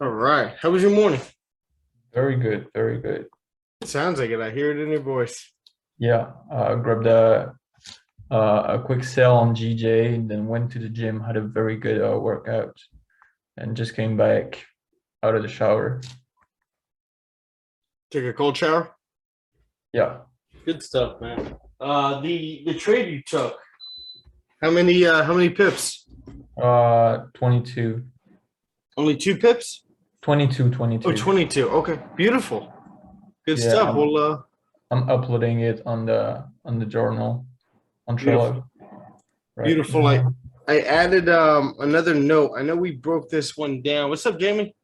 All right. How was your morning? Very good, very good. Sounds like it. I hear it in your voice. Yeah, grabbed a quick sale on GJ, and then went to the gym, had a very good workout, and just came back out of the shower. Took a cold shower. Yeah, Good stuff, man. The trade you took. How many pips? 22, Only 2 pips? 22, Oh, 22. 22. Okay. Beautiful. Good Yeah, stuff. Well, I'm uploading it on the journal on beautiful. Trello right Beautiful. I now. I added another note. I know we broke this one down. What's up, Jamie?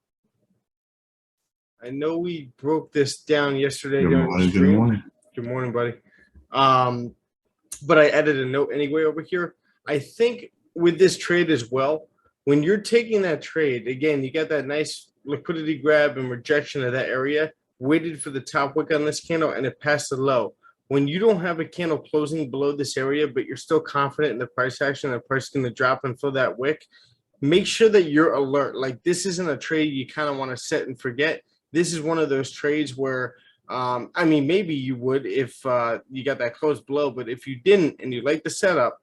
I know we broke this down yesterday Good during the morning. Good stream. morning. Good morning, buddy. Um, but I added a note anyway over here. I think with this trade as well, when you're taking that trade, again, you got that nice liquidity grab and rejection of that area, waited for the top wick on this candle, and it passed the low. When you don't have a candle closing below this area, but you're still confident in the price action, the price is going to drop and fill that wick, make sure that you're alert. Like this isn't a trade you kind of want to set and forget. This is one of those trades where I mean, maybe you would if you got that close below, but if you didn't and you like the setup,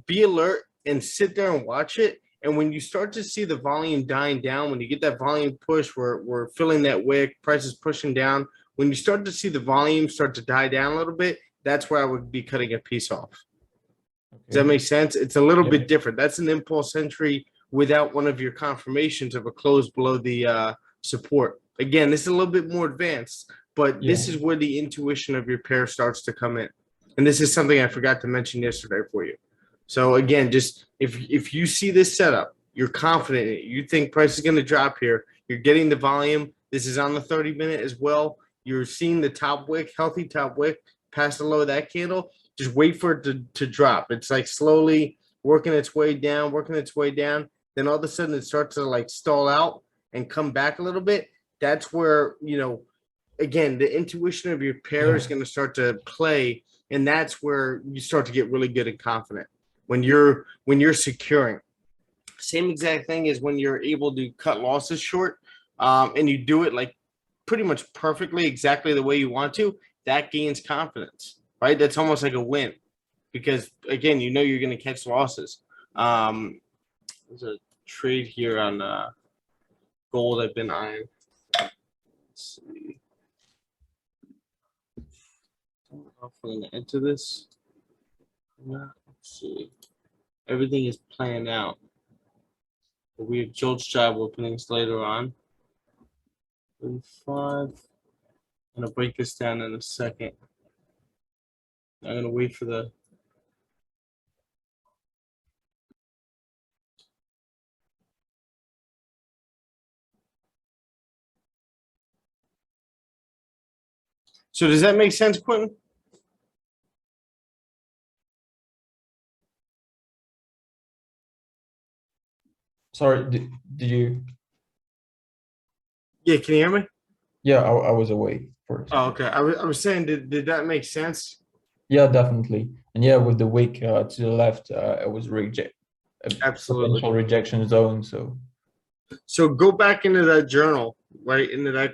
be alert and sit there and watch it. And when you start to see the volume dying down, when you get that volume push where we're filling that wick, prices pushing down, when you start to see the volume start to die down a little bit, that's where I would be cutting a piece off. Does that Okay. make sense? It's a little Yeah, bit different. That's an impulse entry without one of your confirmations of a close below the support. Again, this is a little bit more advanced, but yeah, this is where the intuition of your pair starts to come in. And this is something I forgot to mention yesterday for you. So again, just if you see this setup, you're confident in it, you think price is going to drop here, you're getting the volume. This is on the 30-minute as well. You're seeing the top wick, healthy top wick, past the low of that candle. Just wait for it to drop. It's like slowly working its way down, working its way down. Then all of a sudden it starts to like stall out and come back a little bit. That's where, again, the intuition of your pair yeah, is going to start to play. And that's where you start to get really good and confident when you're securing. Same exact thing as when you're able to cut losses short, and you do it like pretty much perfectly, exactly the way you want to. That gains confidence, right? That's almost like a win because again, you know you're going to catch losses. There's a trade here on gold I've been eyeing. Let's see. I don't know if I'm going to enter this. Let's see. Everything is playing out. But we have Jolt's job openings later on. 35. I'm going to break this down in a second. I'm going to wait for the. So does that make sense, Quentin? sorry, did you? Yeah, can you hear me? Yeah, I was away first. Oh, okay. I was saying, did that make sense? Yeah, definitely. And yeah, with the wick to the left, it was a Absolutely. potential rejection zone. So So go back into that journal, right? Into that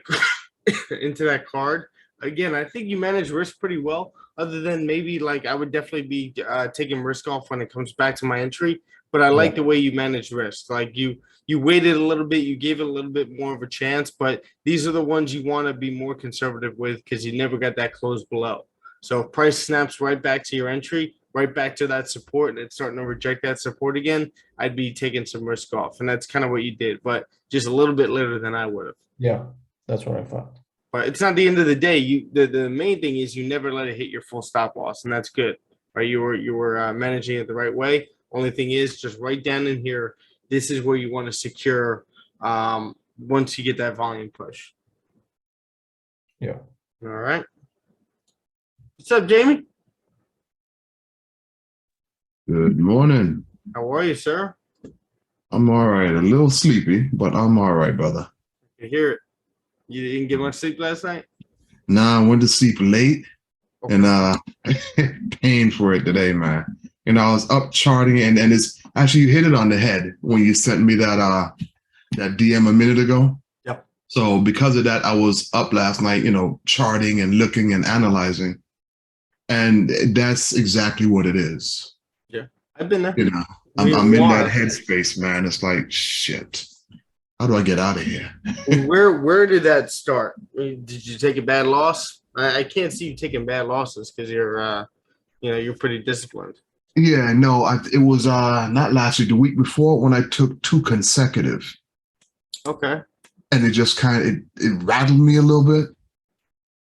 into that card. Again, I think you manage risk pretty well, other than maybe like I would definitely be taking risk off when it comes back to my entry. But I yeah, like the way you manage risk. Like you waited a little bit, you gave it a little bit more of a chance, but these are the ones you want to be more conservative with because you never got that close below. So if price snaps right back to your entry, right back to that support, and it's starting to reject that support again, I'd be taking some risk off. And that's kind of what you did, but just a little bit later than I would have. yeah, that's what I thought. But it's not the end of the day. The main thing is you never let it hit your full stop loss, and that's good. Right? You were managing it the right way. Only thing is just write down in here. This is where you want to secure once you get that volume push. Yeah. All right. What's up, Jamie? Good morning. How are you, sir? I'm all right. A little sleepy, but I'm all right, brother. I hear it. You didn't get much sleep last night? Nah, I went to sleep late Okay. and paying for it today, man. I was up charting and it's actually you hit it on the head when you sent me that DM a minute ago. Yep. So because of that, I was up last night, charting and looking and analyzing. And that's exactly what it is. Yeah. I've been there. I'm in that headspace, man. It's like, shit. How do I get out of here? Where did that start? Did you take a bad loss? I can't see you taking bad losses because you're pretty disciplined. Yeah, no, it was not last week, the week before when I took 2 consecutive. Okay. And it just kind of it rattled me a little bit,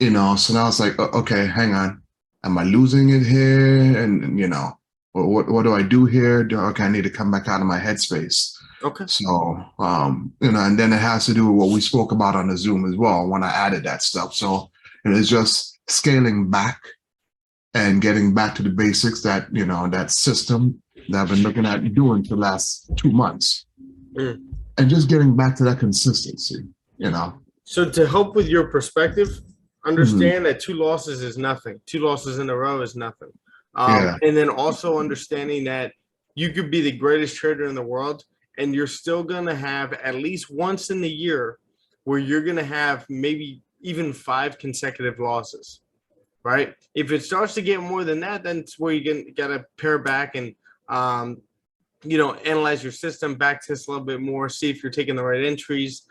So now it's like, okay, hang on, am I losing it here? And what do I do here? Okay, I need to come back out of my headspace. Okay. So and then it has to do with what we spoke about on the Zoom as well when I added that stuff. So it's just scaling back and getting back to the basics that that system that I've been looking at doing for the last 2 months. And just getting back to that consistency, So to help with your perspective, understand that 2 losses is nothing. 2 losses in a row is nothing. And then also understanding that you could be the greatest trader in the world, and you're still going to have at least once in the year where you're going to have maybe even 5 consecutive losses, right? If it starts to get more than that, then it's where you got to pare back and analyze your system, back test a little bit more, see if you're taking the right entries,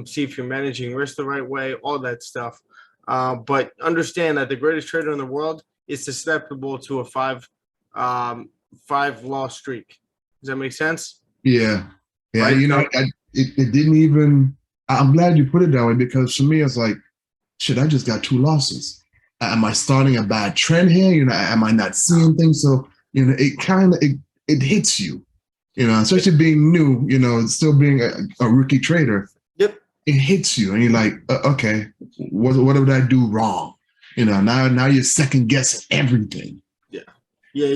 see if you're managing risk the right way, all that stuff. But understand that the greatest trader in the world is susceptible to a 5 loss streak. Does that make sense? Yeah. Right? It didn't even, I'm glad you put it that way, because for me, it's like, shit, I just got 2 losses. Am I starting a bad trend here? Am I not seeing things? So, it kind of, it hits you, especially being new, still being a rookie trader. Yep. It hits you and you're like, okay, what did I do wrong? Now you're second guessing everything. Yeah,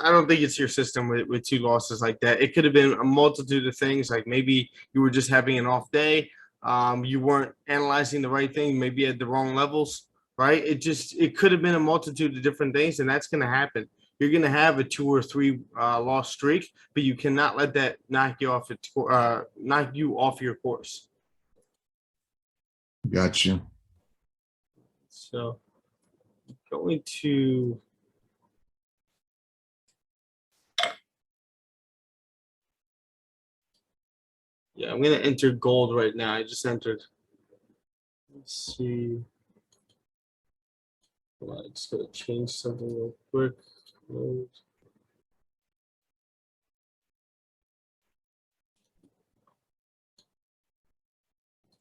I don't think it's your system with 2 losses like that. It could have been a multitude of things. Like maybe you were just having an off day. You weren't analyzing the right thing, maybe at the wrong levels, right? It could have been a multitude of different things, and that's going to happen. You're going to have a 2 or 3 loss streak, but you cannot let that knock you off your course. Gotcha. So going to I'm going to enter gold right now. I just entered. Let's see. Well, I just got to change something real quick.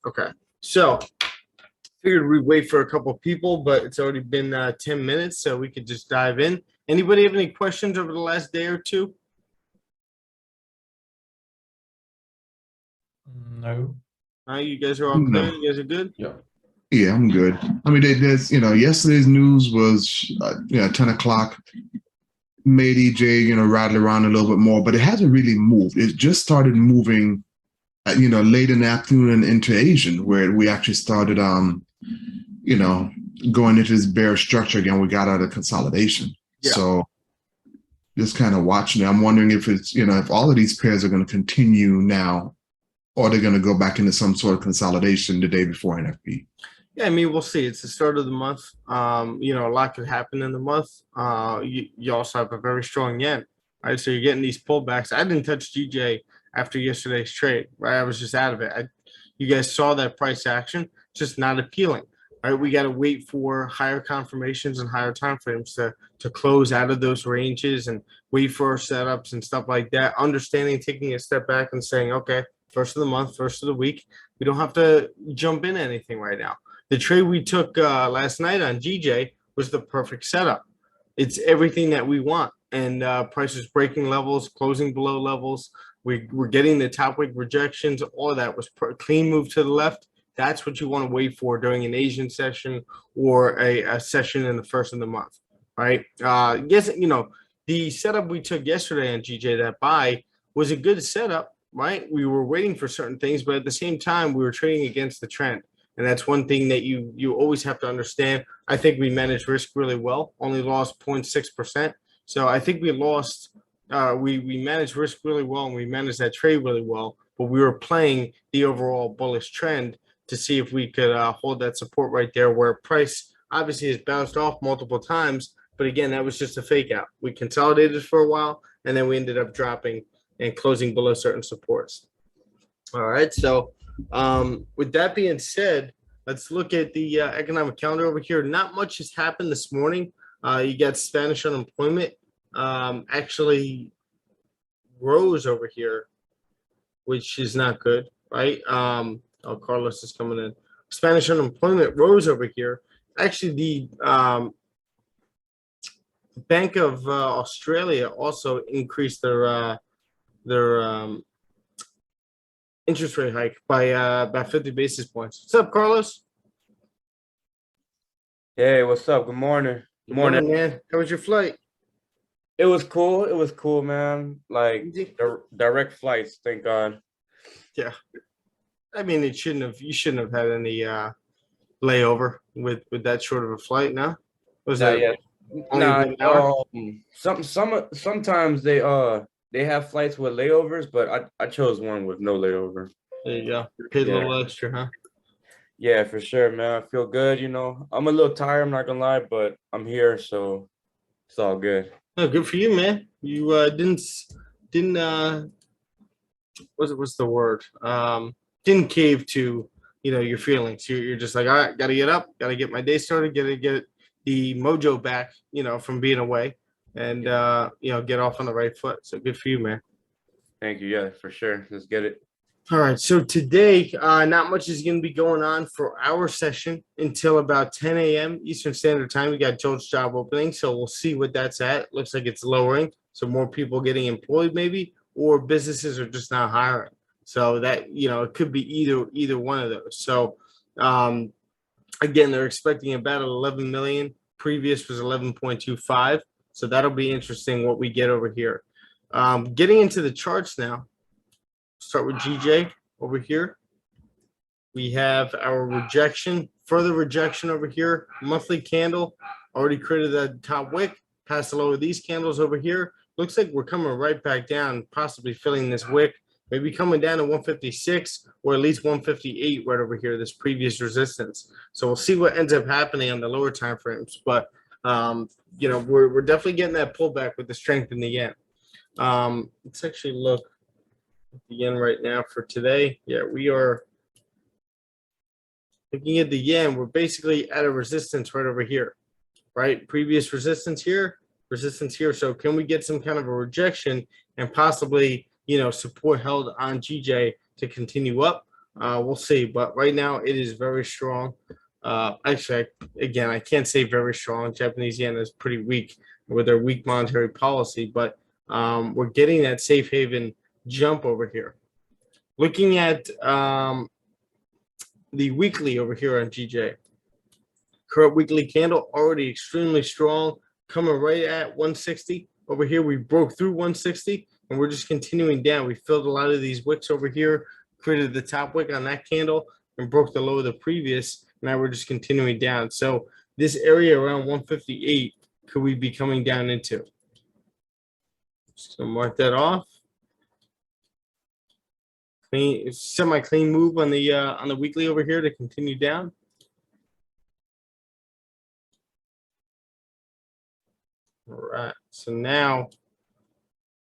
Okay. So figured we'd wait for a couple of people, but it's already been 10 minutes, so we could just dive in. Anybody have any questions over the last day or two? No. You guys are all clear? You guys are good? Yeah, I'm good. I mean, there's, yesterday's news was, 10 o'clock, made EJ, rattle around a little bit more, but it hasn't really moved. It just started moving, late in the afternoon and into Asian, where we actually started, going into this bear structure again. We got out of consolidation. Yeah. So just kind of watching it. I'm wondering if it's, if all of these pairs are going to continue now, or they're going to go back into some sort of consolidation the day before NFP. Yeah, I mean, we'll see. It's the start of the month. A lot could happen in the month. You also have a very strong yen, right? So you're getting these pullbacks. I didn't touch GJ after yesterday's trade, right? I was just out of it. You guys saw that price action, just not appealing, right? We got to wait for higher confirmations and higher timeframes to close out of those ranges and wait for our setups and stuff like that. Understanding, taking a step back and saying, okay, first of the month, first of the week, we don't have to jump in anything right now. The trade we took last night on GJ was the perfect setup. It's everything that we want. And prices breaking levels, closing below levels. We're getting the top wick rejections. All of that was clean move to the left. That's what you want to wait for during an Asian session or a session in the first of the month, right? Yes, the setup we took yesterday on GJ, that buy, was a good setup, right? We were waiting for certain things, but at the same time, we were trading against the trend. And that's one thing that you always have to understand. I think we managed risk really well, only lost 0.6%. So I think we lost we managed risk really well and we managed that trade really well, but we were playing the overall bullish trend to see if we could hold that support right there where price obviously has bounced off multiple times. But again, that was just a fake out. We consolidated for a while and then we ended up dropping and closing below certain supports. All right. So with that being said, let's look at the economic calendar over here. Not much has happened this morning. You got Spanish unemployment actually rose over here, which is not good, right? Oh, Carlos is coming in. Spanish unemployment rose over here. Actually, the Bank of Australia also increased their interest rate hike by about 50 basis points. What's up, Carlos? Hey, what's up? Good morning. Good morning, man. How was your flight? It was cool. It was cool, man. Like Easy? direct flights, thank God. Yeah. I mean, you shouldn't have had any layover with that short of a flight, no? Was Nah, it yeah. only Nah, about an hour? sometimes they have flights with layovers, but I chose one with no layover. There you go. Paid a Yeah. little extra, huh? Yeah, for sure, man. I feel good, you know. I'm a little tired, I'm not gonna lie, but I'm here, so it's all good. No, good for you, man. You didn't what's the word? Didn't cave to your feelings. You're just like, all right, gotta get up, gotta get my day started, gotta get the mojo back, from being away and get off on the right foot. So good for you, man. Thank you. Yeah, for sure. Let's get it. All right, so today, not much is going to be going on for our session until about 10 a.m. Eastern Standard Time. We got Joe's job opening, so we'll see what that's at. Looks like it's lowering, so more people getting employed maybe, or businesses are just not hiring. So that, it could be either one of those. So again, they're expecting about 11 million. Previous was 11.25. So that'll be interesting what we get over here. Getting into the charts now. Start with GJ over here. We have our rejection, further rejection over here. Monthly candle already created that top wick, past the low of these candles over here. Looks like we're coming right back down, possibly filling this wick, maybe coming down to 156 or at least 158 right over here, this previous resistance. So we'll see what ends up happening on the lower time frames. But we're definitely getting that pullback with the strength in the yen. Let's actually look at the yen right now for today. Yeah, we are looking at the yen. We're basically at a resistance right over here, right? Previous resistance here, resistance here. So can we get some kind of a rejection and possibly, support held on GJ to continue up? We'll see. But right now it is very strong. Actually, again, I can't say very strong. Japanese yen is pretty weak with their weak monetary policy, but we're getting that safe haven jump over here. Looking at the weekly over here on GJ. Current weekly candle already extremely strong, coming right at 160. Over here, we broke through 160, and we're just continuing down. We filled a lot of these wicks over here, created the top wick on that candle, and broke the low of the previous. Now we're just continuing down. So this area around 158, could we be coming down into? So mark that off. Clean, semi-clean move on the weekly over here to continue down. All right, so now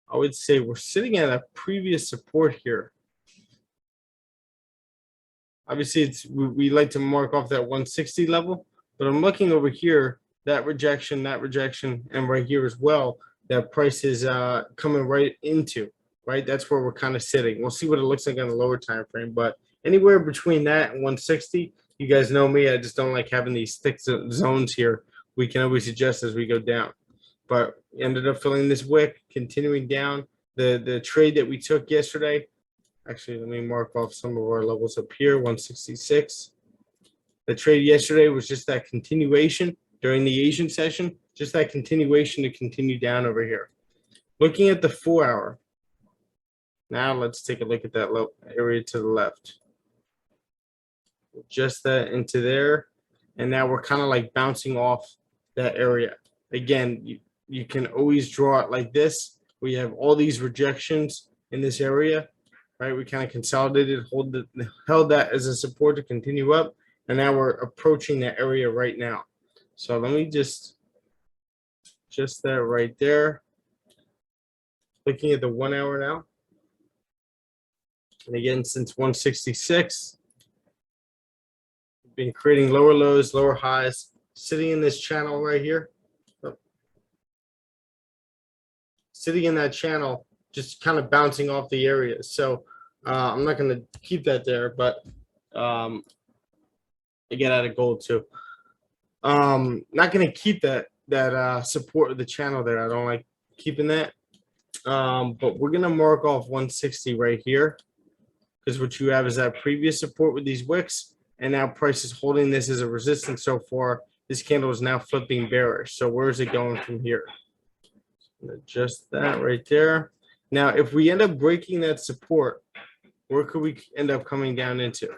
I would say we're sitting at a previous support here. Obviously, we like to mark off that 160 level, but I'm looking over here, that rejection, and right here as well, that price is coming right into. Right, that's where we're kind of sitting. We'll see what it looks like on the lower time frame, but anywhere between that and 160, you guys know me. I just don't like having these thick zones here. We can always adjust as we go down, but ended up filling this wick, continuing down. The trade that we took yesterday. Actually, let me mark off some of our levels up here. 166. The trade yesterday was just that continuation during the Asian session, just that continuation to continue down over here. Looking at the 4-hour. Now let's take a look at that low area to the left. Adjust that into there. And now we're kind of like bouncing off that area. Again, you can always draw it like this, We have all these rejections in this area, right? We kind of consolidated, held that as a support to continue up, and now we're approaching that area right now. So let me just that right there. Looking at the 1 hour now. And again, since 166, been creating lower lows, lower highs, sitting in this channel right here. Sitting in that channel, just kind of bouncing off the areas. So I'm not going to keep that there, but I get out of gold too. Not going to keep that support of the channel there. I don't like keeping that. But we're going to mark off 160 right here, because what you have is that previous support with these wicks, and now price is holding this as a resistance so far. This candle is now flipping bearish. So where is it going from here? Adjust that right there. Now, if we end up breaking that support, where could we end up coming down into?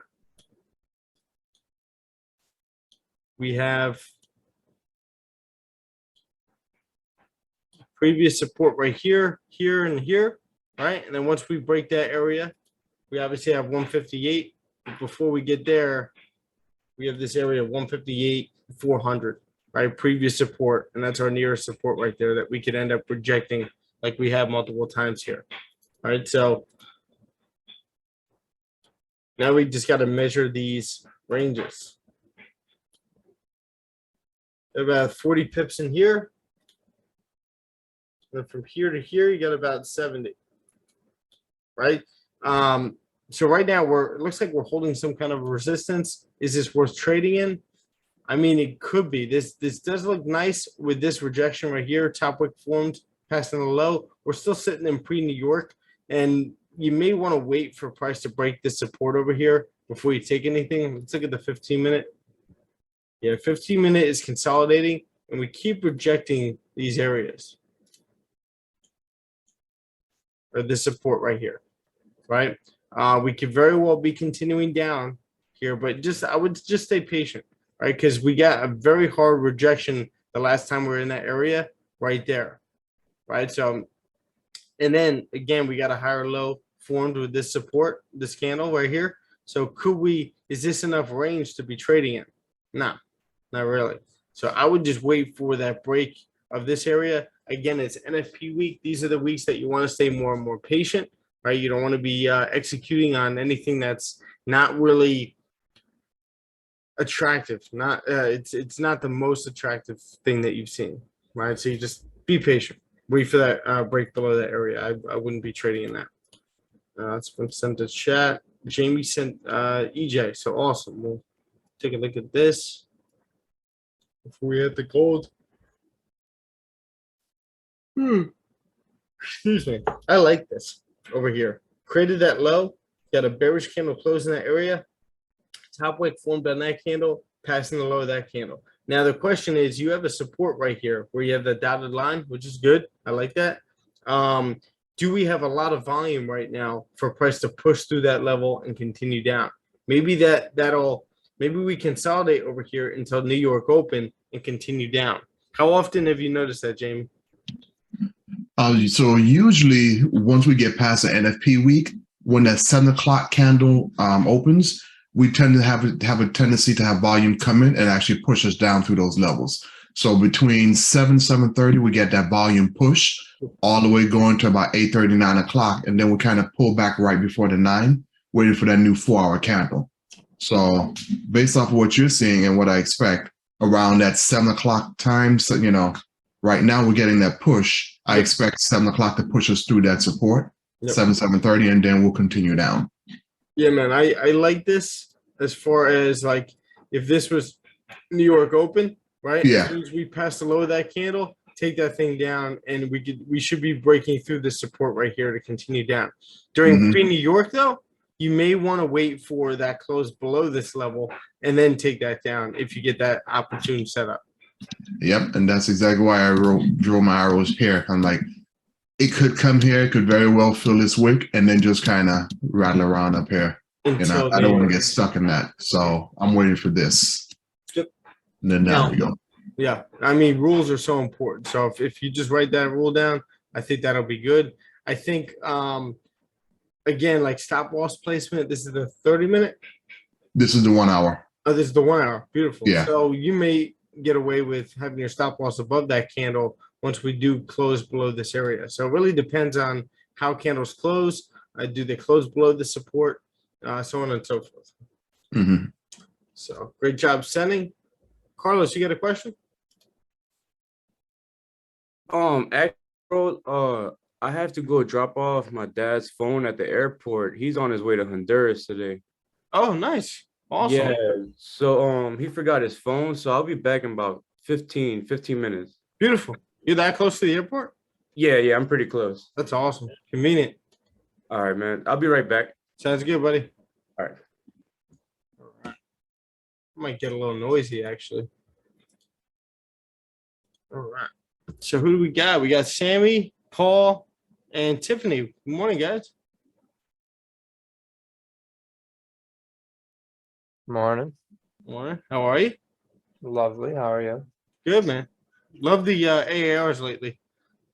We have previous support right here, here, and here, right? And then once we break that area, we obviously have 158. But before we get there, we have this area of 158,400, right? Previous support, and that's our nearest support right there that we could end up rejecting like we have multiple times here. All right, so now we just got to measure these ranges. About 40 pips in here. And from here to here, you got about 70, right? So right now it looks like we're holding some kind of resistance. Is this worth trading in? I mean, it could be. This does look nice with this rejection right here. Top wick formed, passing the low. We're still sitting in pre-New York, and you may want to wait for price to break this support over here before you take anything. Let's look at the 15-minute. Yeah, 15-minute is consolidating, and we keep rejecting these areas. Or this support right here, right? We could very well be continuing down here, but I would just stay patient, right? Because we got a very hard rejection the last time we were in that area right there, right? So, and then again, we got a higher low formed with this support, this candle right here. So is this enough range to be trading in? No, not really. So I would just wait for that break of this area. Again, it's NFP week. These are the weeks that you want to stay more and more patient, right? You don't want to be executing on anything that's not really attractive. It's not the most attractive thing that you've seen, right? So you just be patient. Wait for that break below that area. I wouldn't be trading in that. It's been sent to chat. Jamie sent EJ. So awesome. We'll take a look at this before we hit the gold. Excuse me. I like this over here. Created that low. Got a bearish candle closing that area. Top wick formed on that candle, passing the low of that candle. Now the question is, you have a support right here where you have the dotted line, which is good. I like that. Do we have a lot of volume right now for price to push through that level and continue down? Maybe maybe we consolidate over here until New York open and continue down. How often have you noticed that, Jamie? So usually once we get past the NFP week, when that 7 o'clock candle opens, we tend to have a tendency to have volume come in and actually push us down through those levels. So between 7:30, we get that volume push all the way going to about 8:30, 9 o'clock, and then we kind of pull back right before the 9, waiting for that new 4-hour candle. So based off of what you're seeing and what I expect around that 7 o'clock time, so right now we're getting that push. I expect 7 o'clock to push us through that support, 7:30, and then we'll continue down. Yeah, man, I like this as far as like if this was New York open, right? Yeah. As soon as we pass the low of that candle, take that thing down, and we should be breaking through the support right here to continue down. During pre-New York, though, you may want to wait for that close below this level and then take that down if you get that opportune setup. Yep, and that's exactly why I drew my arrows here. I'm like, it could come here, it could very well fill this wick, and then just kind of rattle around up here. I don't want to get stuck in that, so I'm waiting for this. Yep. And then down we go. Yeah, I mean, rules are so important. So if you just write that rule down, I think that'll be good. I think again, like stop loss placement. This is the 30-minute. This is the 1 hour. Oh, this is the 1 hour. Beautiful. Yeah. So you may get away with having your stop loss above that candle once we do close below this area. So it really depends on how candles close. Do they close below the support? So on and so forth. Hmm. So great job sending. Carlos, you got a question? Actually, I have to go drop off my dad's phone at the airport. He's on his way to Honduras today. Oh, nice. Awesome. Yeah, so he forgot his phone, so I'll be back in about 15 minutes. Beautiful. You're that close to the airport? Yeah, I'm pretty close. That's awesome. Convenient. All right, man. I'll be right back. Sounds good, buddy. All right. All right. Might get a little noisy, actually. All right. So who do we got? We got Sammy, Paul, and Tiffany. Good morning, guys. Morning. Morning. How are you? Lovely. How are you? Good, man. Love the AARs lately.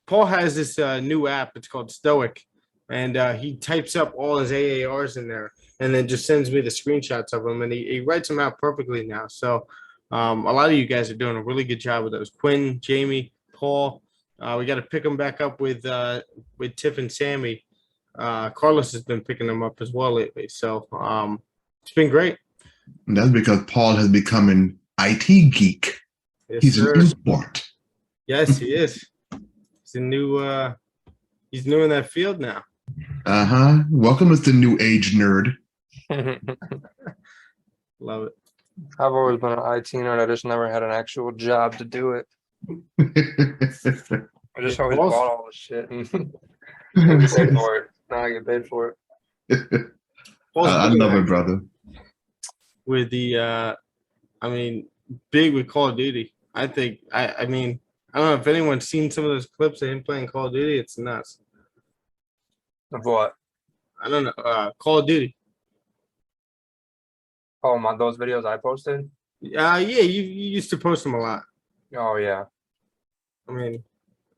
Paul has this new app. It's called Stoic. And he types up all his AARs in there and then just sends me the screenshots of them. And he writes them out perfectly now. So a lot of you guys are doing a really good job with those. Quinn, Jamie, Paul. We got to pick them back up with Tiff and Sammy. Carlos has been picking them up as well lately. So it's been great. And that's because Paul has become an IT geek. Yes, He's sir. an import. Yes, he is. He's a new he's new in that field now. Uh-huh. Welcome as the new age nerd. Love it. I've always been an IT nerd. I just never had an actual job to do it. I just always Paul's- bought all the shit and didn't get paid for it. Now I get paid for it. Paul's I big love it, brother. with the I mean, big with Call of Duty. I think I mean, I don't know if anyone's seen some of those clips of him playing Call of Duty. It's nuts. Of what? I don't know. Call of Duty. Oh, those videos I posted? Yeah, you used to post them a lot. Oh yeah. I mean,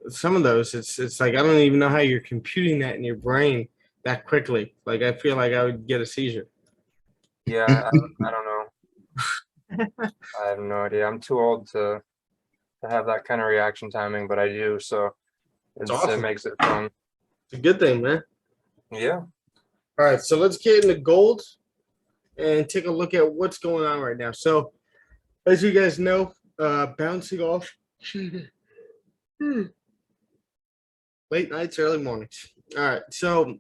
some of those, it's like I don't even know how you're computing that in your brain that quickly. Like I feel like I would get a seizure. Yeah, I don't know. I have no idea. I'm too old to have that kind of reaction timing, but I do, so it awesome. makes it fun. It's a good thing, man. Yeah. All right, so let's get into gold and take a look at what's going on right now. So, as you guys know, bouncing off late nights, early mornings. All right, so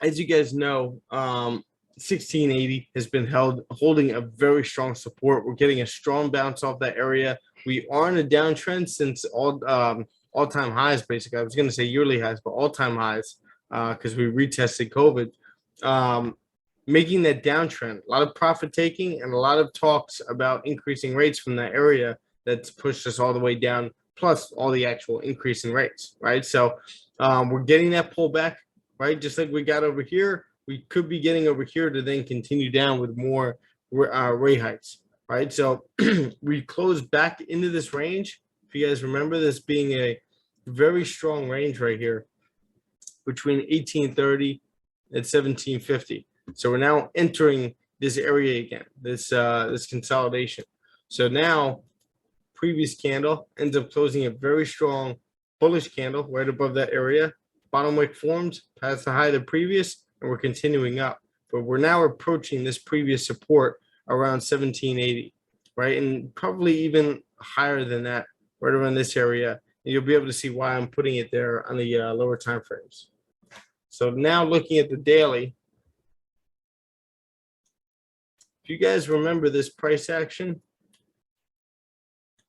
as you guys know, 1680 has been holding a very strong support. We're getting a strong bounce off that area. We are in a downtrend since all-time highs, basically. I was going to say yearly highs, but all-time highs because we retested COVID. Making that downtrend, a lot of profit taking and a lot of talks about increasing rates from that area that's pushed us all the way down, plus all the actual increase in rates, right? So we're getting that pullback, right? Just like we got over here, we could be getting over here to then continue down with more rate hikes, right? So we closed back into this range. If you guys remember this being a very strong range right here between 1830 and 1750. So we're now entering this area again, this consolidation. So now previous candle ends up closing a very strong bullish candle right above that area. Bottom wick formed past the high of the previous, and we're continuing up. But we're now approaching this previous support around 1780, right? And probably even higher than that, right around this area. And you'll be able to see why I'm putting it there on the lower time frames. So now looking at the daily, if you guys remember this price action,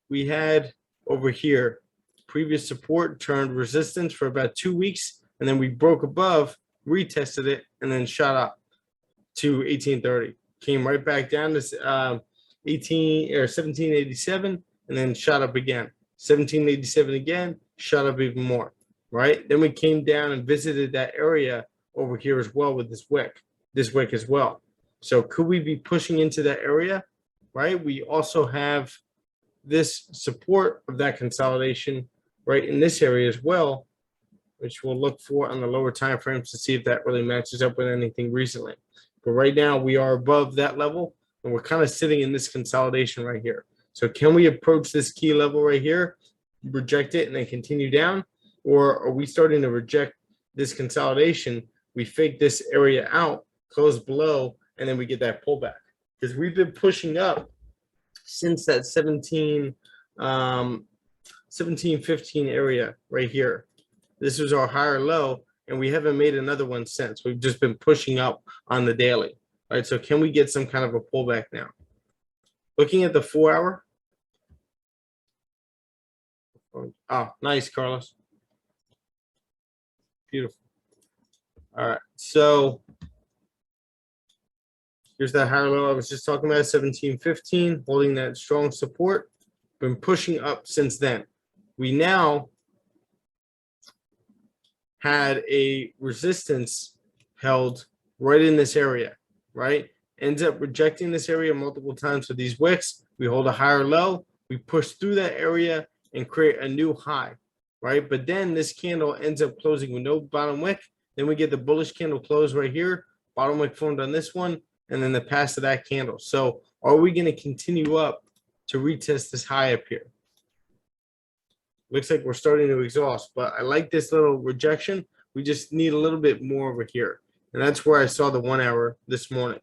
we had over here previous support turned resistance for about 2 weeks, and then we broke above, retested it, and then shot up to 1830. Came right back down to 1787, and then shot up again. 1787 again, shot up even more. Right? Then we came down and visited that area over here as well with this wick as well. So could we be pushing into that area? Right? We also have this support of that consolidation right in this area as well. which we'll look for on the lower time frames to see if that really matches up with anything recently. But right now we are above that level, and we're kind of sitting in this consolidation right here. So can we approach this key level right here, reject it, and then continue down? Or are we starting to reject this consolidation? We fake this area out, close below, and then we get that pullback. Because we've been pushing up since that 1715 area right here. This was our higher low, and we haven't made another one since. We've just been pushing up on the daily. All right, so can we get some kind of a pullback now? Looking at the 4 hour. Oh, nice, Carlos. Beautiful. All right, so here's that higher low I was just talking about, 1715, holding that strong support. Been pushing up since then. We now had a resistance held right in this area, right? Ends up rejecting this area multiple times with these wicks. We hold a higher low, we push through that area and create a new high, right? But then this candle ends up closing with no bottom wick. Then we get the bullish candle close right here, bottom wick formed on this one, and then the pass of that candle. So are we going to continue up to retest this high up here? Looks like we're starting to exhaust, but I like this little rejection. We just need a little bit more over here. And that's where I saw the 1 hour this morning.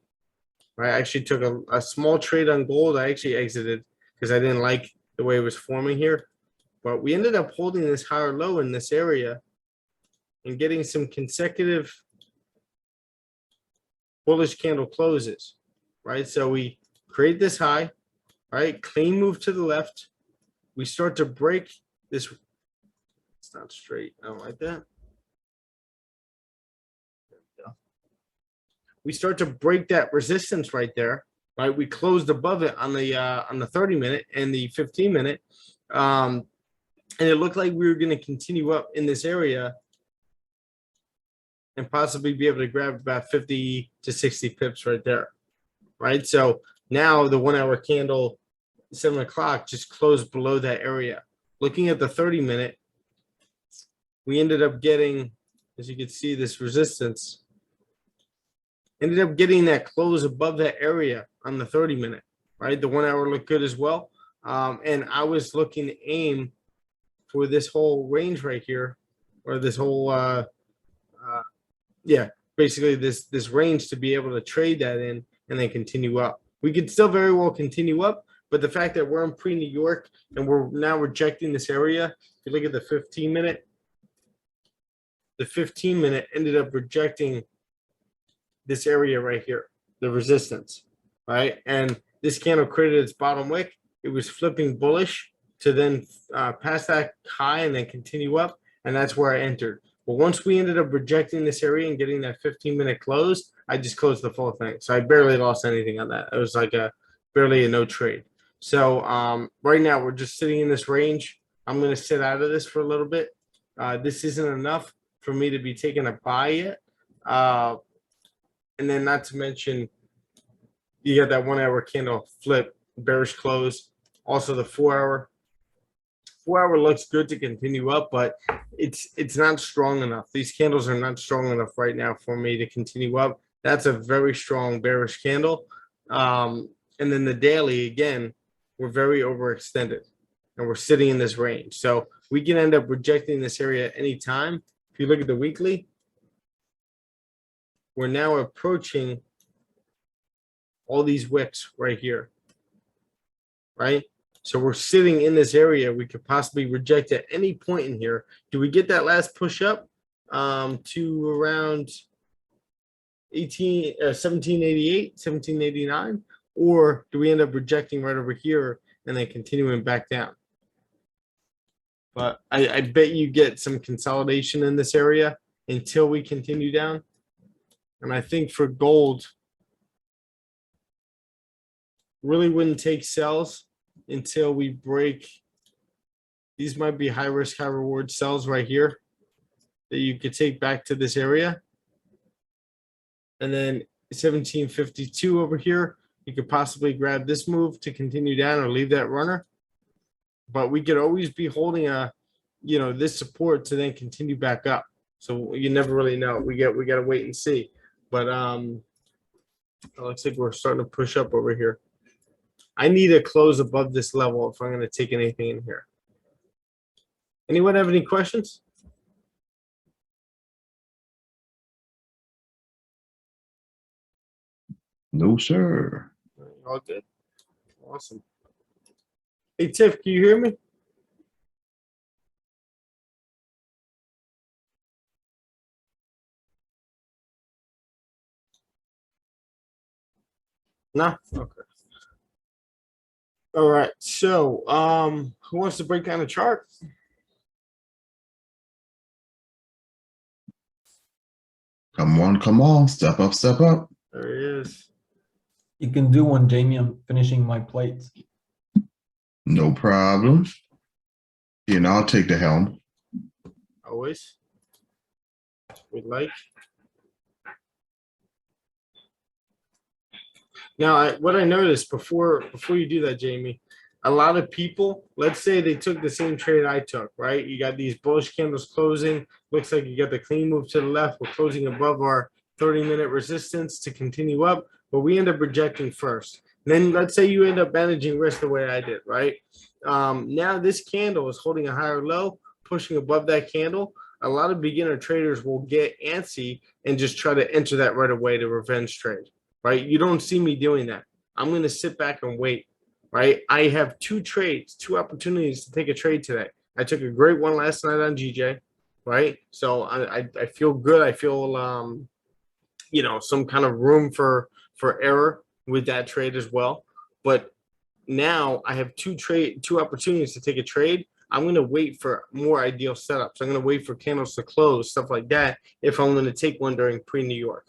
I actually took a small trade on gold. I actually exited because I didn't like the way it was forming here. But we ended up holding this higher low in this area and getting some consecutive bullish candle closes, right? So we create this high, right? Clean move to the left. We start to break this. It's not straight. I don't like that. We start to break that resistance right there, right? We closed above it on the 30 minute and the 15 minute. And it looked like we were going to continue up in this area and possibly be able to grab about 50 to 60 pips right there, right? So now the 1 hour candle, 7 o'clock, just closed below that area. Looking at the 30 minute, we ended up getting, as you can see, this resistance. Ended up getting that close above that area on the 30 minute, right? The 1 hour looked good as well. And I was looking to aim for this whole range right here, or this whole, basically this range to be able to trade that in and then continue up. We could still very well continue up, but the fact that we're in pre-New York and we're now rejecting this area, if you look at the 15 minute, the 15 minute ended up rejecting this area right here, the resistance, right? And this candle created its bottom wick. It was flipping bullish to then pass that high and then continue up, and that's where I entered. But once we ended up rejecting this area and getting that 15-minute close, I just closed the full thing. So I barely lost anything on that. It was like barely a no trade. So right now we're just sitting in this range. I'm going to sit out of this for a little bit. This isn't enough for me to be taking a buy yet. And then not to mention, you got that 1 hour candle flip, bearish close. Also the 4 hour. 4 hour looks good to continue up, but it's not strong enough. These candles are not strong enough right now for me to continue up. That's a very strong bearish candle. And then the daily, again, we're very overextended and we're sitting in this range. So we can end up rejecting this area at any time. If you look at the weekly, we're now approaching all these wicks right here, right? So we're sitting in this area. We could possibly reject at any point in here. Do we get that last push up to around 1788, 1789? Or do we end up rejecting right over here and then continuing back down? But I bet you get some consolidation in this area until we continue down. And I think for gold, really wouldn't take sells until we break. These might be high risk, high reward sells right here that you could take back to this area. And then 1752 over here, you could possibly grab this move to continue down or leave that runner. But we could always be holding this support to then continue back up. So you never really know. We got to wait and see. But it looks like we're starting to push up over here. I need to close above this level if I'm going to take anything in here. Anyone have any questions? No, sir. All good. Awesome. Hey, Tiff, can you hear me? No? Okay. All right. So, who wants to break down the chart? Come on, come on. Step up, step up. There he is. You can do one, Jamie. I'm finishing my plates. No problem. You know, I'll take the helm. Always. We'd like. Now, what I noticed before you do that, Jamie, a lot of people, let's say they took the same trade I took, right? You got these bullish candles closing. Looks like you got the clean move to the left. We're closing above our 30-minute resistance to continue up, but we end up rejecting first. Then let's say you end up managing risk the way I did, right? Now this candle is holding a higher low, pushing above that candle. A lot of beginner traders will get antsy and just try to enter that right away to revenge trade, right? You don't see me doing that. I'm going to sit back and wait, right? I have two opportunities to take a trade today. I took a great one last night on GJ, right? So I feel good. I feel, you know, some kind of room for error with that trade as well. But now I have two opportunities to take a trade. I'm going to wait for more ideal setups. I'm going to wait for candles to close, stuff like that, if I'm going to take one during pre-New York,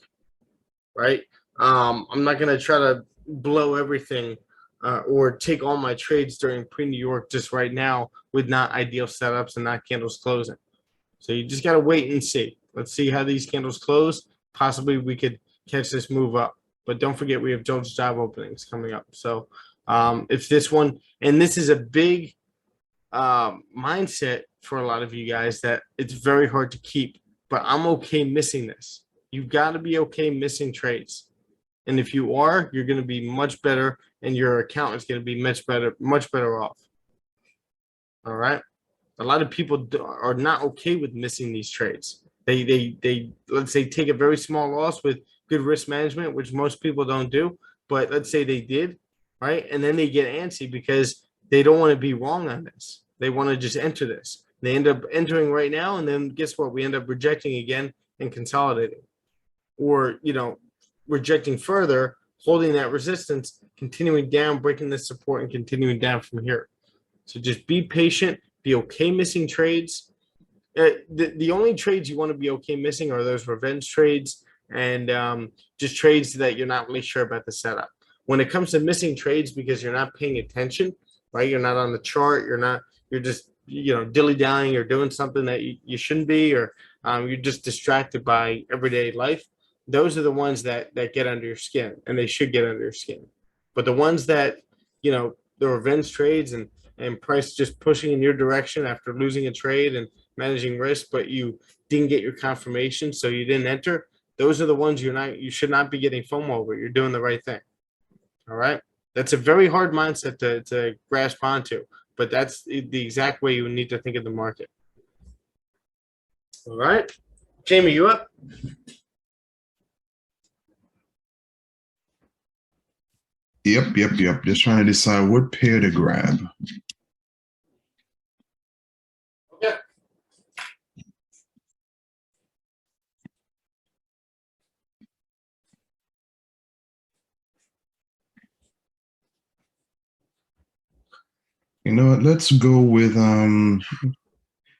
right? I'm not going to try to blow everything or take all my trades during pre-New York just right now with not ideal setups and not candles closing. So you just got to wait and see. Let's see how these candles close. Possibly we could catch this move up. But don't forget, we have Jones job openings coming up. So if this one, and this is a big mindset for a lot of you guys that it's very hard to keep, but I'm okay missing this. You've got to be okay missing trades. And if you are, you're going to be much better and your account is going to be much better off. All right. A lot of people are not okay with missing these trades. They let's say take a very small loss with good risk management, which most people don't do. But let's say they did, right? And then they get antsy because they don't want to be wrong on this. They want to just enter this. They end up entering right now, and then guess what? We end up rejecting again and consolidating, or you know, rejecting further, holding that resistance, continuing down, breaking this support, and continuing down from here. So just be patient. Be okay missing trades. The only trades you want to be okay missing are those revenge trades and just trades that you're not really sure about the setup. When it comes to missing trades because you're not paying attention, right? You're not on the chart. You're just, you know, dilly-dallying or doing something that you shouldn't be, or you're just distracted by everyday life. Those are the ones that get under your skin, and they should get under your skin. But the ones that, you know, the revenge trades and price just pushing in your direction after losing a trade and managing risk, but you didn't get your confirmation, so you didn't enter. Those are the ones you should not be getting FOMO over. You're doing the right thing. All right. That's a very hard mindset to grasp onto, but that's the exact way you need to think of the market. All right. Jamie, you up? Yep. Just trying to decide what pair to grab. Okay. You know what? Let's go with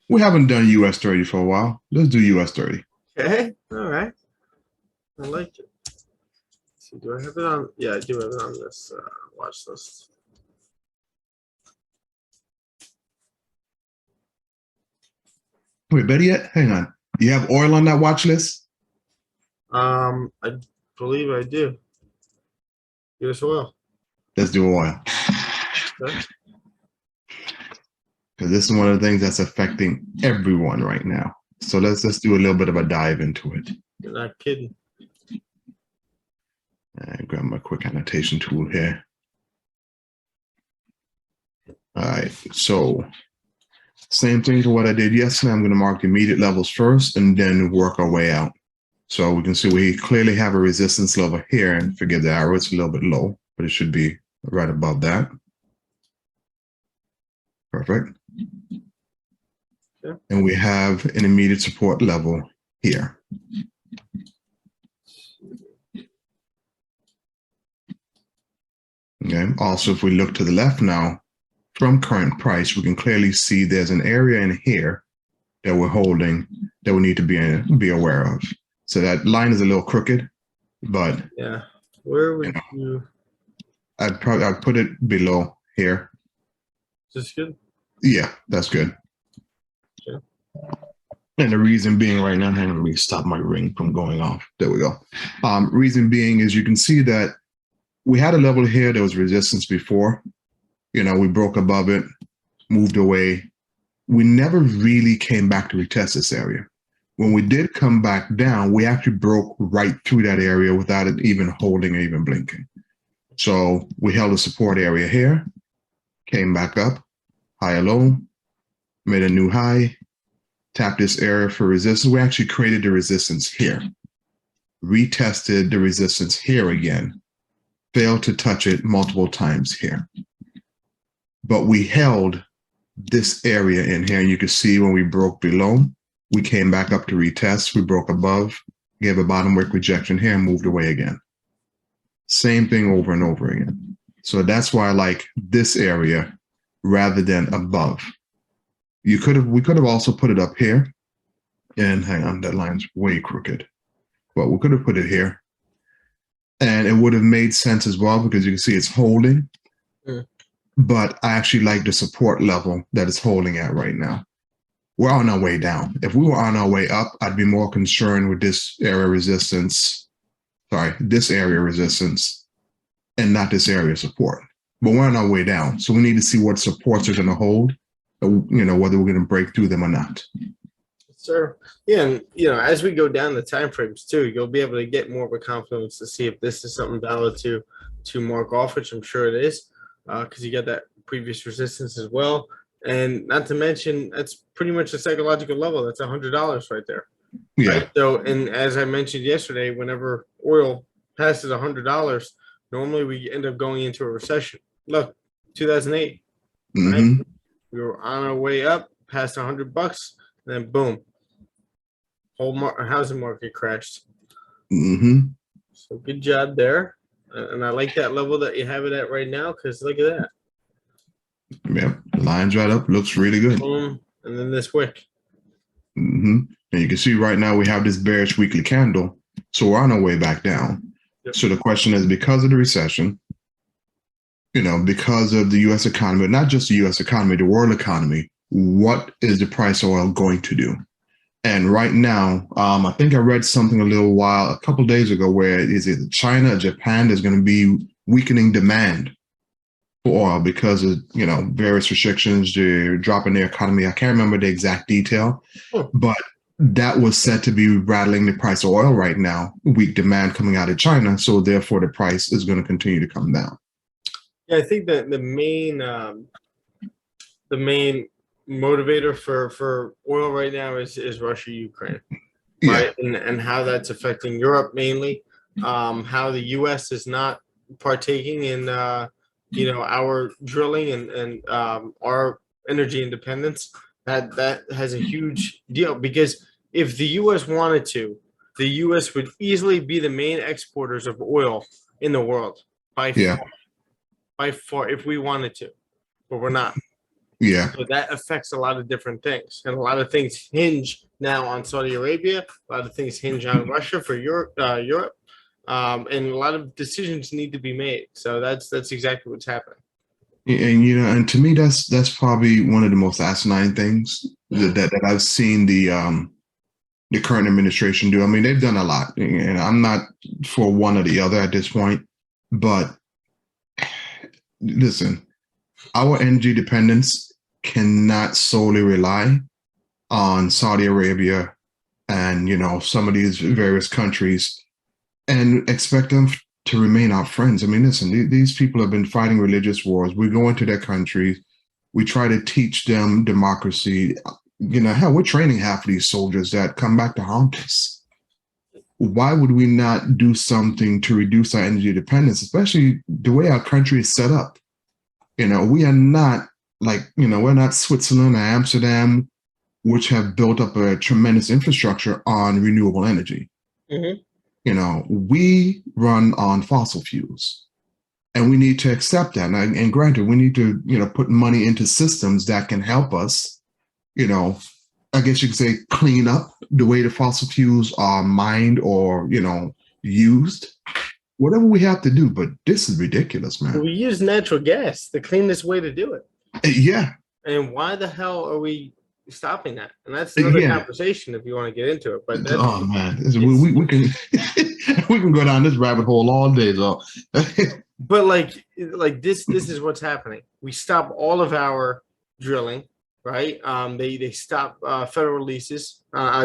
we haven't done US 30 for a while. Let's do US 30. Okay. All right. I like it. Let's see, do I have it on? Yeah, I do have it on this watch list. Wait, better yet, hang on. You have oil on that watch list? I believe I do. You as well. Let's do oil. Okay. Because this is one of the things that's affecting everyone right now. So let's do a little bit of a dive into it. You're not kidding. And grab my quick annotation tool here. All right, so same thing to what I did yesterday. I'm going to mark the immediate levels first and then work our way out. So we can see we clearly have a resistance level here, and forgive the arrow, it's a little bit low, but it should be right above that. Perfect. Yeah. And we have an immediate support level here. Okay. Also, if we look to the left now, from current price, we can clearly see there's an area in here that we're holding that we need to be aware of. So that line is a little crooked, but Yeah. Where would you? I'd put it below here. Is this good? Yeah, that's good. Yeah. And the reason being right now, hang on, let me stop my ring from going off. There we go. Reason being is you can see that we had a level here. There was resistance before. You know, we broke above it, moved away. We never really came back to retest this area. When we did come back down, we actually broke right through that area without it even holding or even blinking. So we held a support area here, came back up, high or low, made a new high, tapped this area for resistance. We actually created the resistance here, retested the resistance here again, failed to touch it multiple times here. But we held this area in here, and you can see when we broke below, we came back up to retest, we broke above, gave a bottom wick rejection here and moved away again. Same thing over and over again. So that's why I like this area rather than above. We could have also put it up here, and hang on, that line's way crooked. But we could have put it here, and it would have made sense as well because you can see it's holding. But I actually like the support level that it's holding at right now. We're on our way down. If we were on our way up, I'd be more concerned with this area resistance, this area resistance, and not this area support. But we're on our way down. So we need to see what supports are going to hold, you know, whether we're going to break through them or not. Sir, yeah, and you know, as we go down the time frames too, you'll be able to get more of a confidence to see if this is something valid to mark off, which I'm sure it is, because you got that previous resistance as well, and not to mention that's pretty much a psychological level. That's $100 right there. Yeah. Right? So, and as I mentioned yesterday, whenever oil passes $100, normally we end up going into a recession. Look, 2008, Mm-hmm. right? We were on our way up past $100, and then boom. Whole housing market crashed. Mm-hmm. So good job there. And I like that level that you have it at right now because look at that. Yep. Lines right up. Looks really good. Boom. And then this wick. Mm-hmm. And you can see right now we have this bearish weekly candle. So we're on our way back down. Yep. So the question is, because of the recession, you know, because of the U.S. economy, not just the U.S. economy, the world economy, what is the price of oil going to do? And right now, I think I read something a couple of days ago, where is it China or Japan is going to be weakening demand for oil because of, you know, various restrictions, they're dropping their economy. I can't remember the exact detail, but that was said to be rattling the price of oil right now, weak demand coming out of China. So therefore the price is going to continue to come down. Yeah, I think that the main motivator for oil right now is Russia, Ukraine, right? Yeah. And how that's affecting Europe mainly. How the U.S. is not partaking in you know, our drilling and our energy independence. That has a huge deal, because if the U.S. wanted to, the U.S. would easily be the main exporters of oil in the world by far if we wanted to, but we're not. Yeah. So that affects a lot of different things, and a lot of things hinge now on Saudi Arabia. A lot of things hinge on Russia for Europe, and a lot of decisions need to be made. So that's exactly what's happening. And you know, and to me, that's probably one of the most asinine things that I've seen the current administration do. I mean, they've done a lot, and I'm not for one or the other at this point. But listen, our energy dependence cannot solely rely on Saudi Arabia and, some of these various countries and expect them to remain our friends. I mean, listen, these people have been fighting religious wars. We go into their countries. We try to teach them democracy. Hell, we're training half of these soldiers that come back to haunt us. Why would we not do something to reduce our energy dependence, especially the way our country is set up? We are not we're not Switzerland or Amsterdam, which have built up a tremendous infrastructure on renewable energy. We run on fossil fuels, and we need to accept that. And granted, we need to, put money into systems that can help us, I guess you could say, clean up the way the fossil fuels are mined or, used. Whatever we have to do, but this is ridiculous, man. We use natural gas, the cleanest way to do it. Yeah. And why the hell are we stopping that? And that's another conversation if you want to get into it. But oh man, we can we can go down this rabbit hole all day, though. But like this is what's happening. We stop all of our drilling, right? They stop federal leases,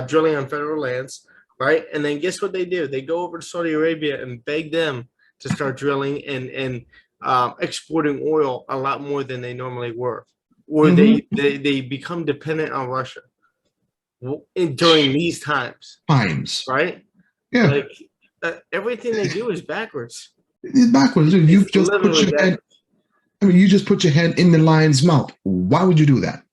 drilling on federal lands, right? And then guess what they do? They go over to Saudi Arabia and beg them to start drilling and exporting oil a lot more than they normally were, or they become dependent on Russia during these times, right? Yeah, everything they do is backwards. It's backwards. You just put your head. You just put your head in the lion's mouth. Why would you do that?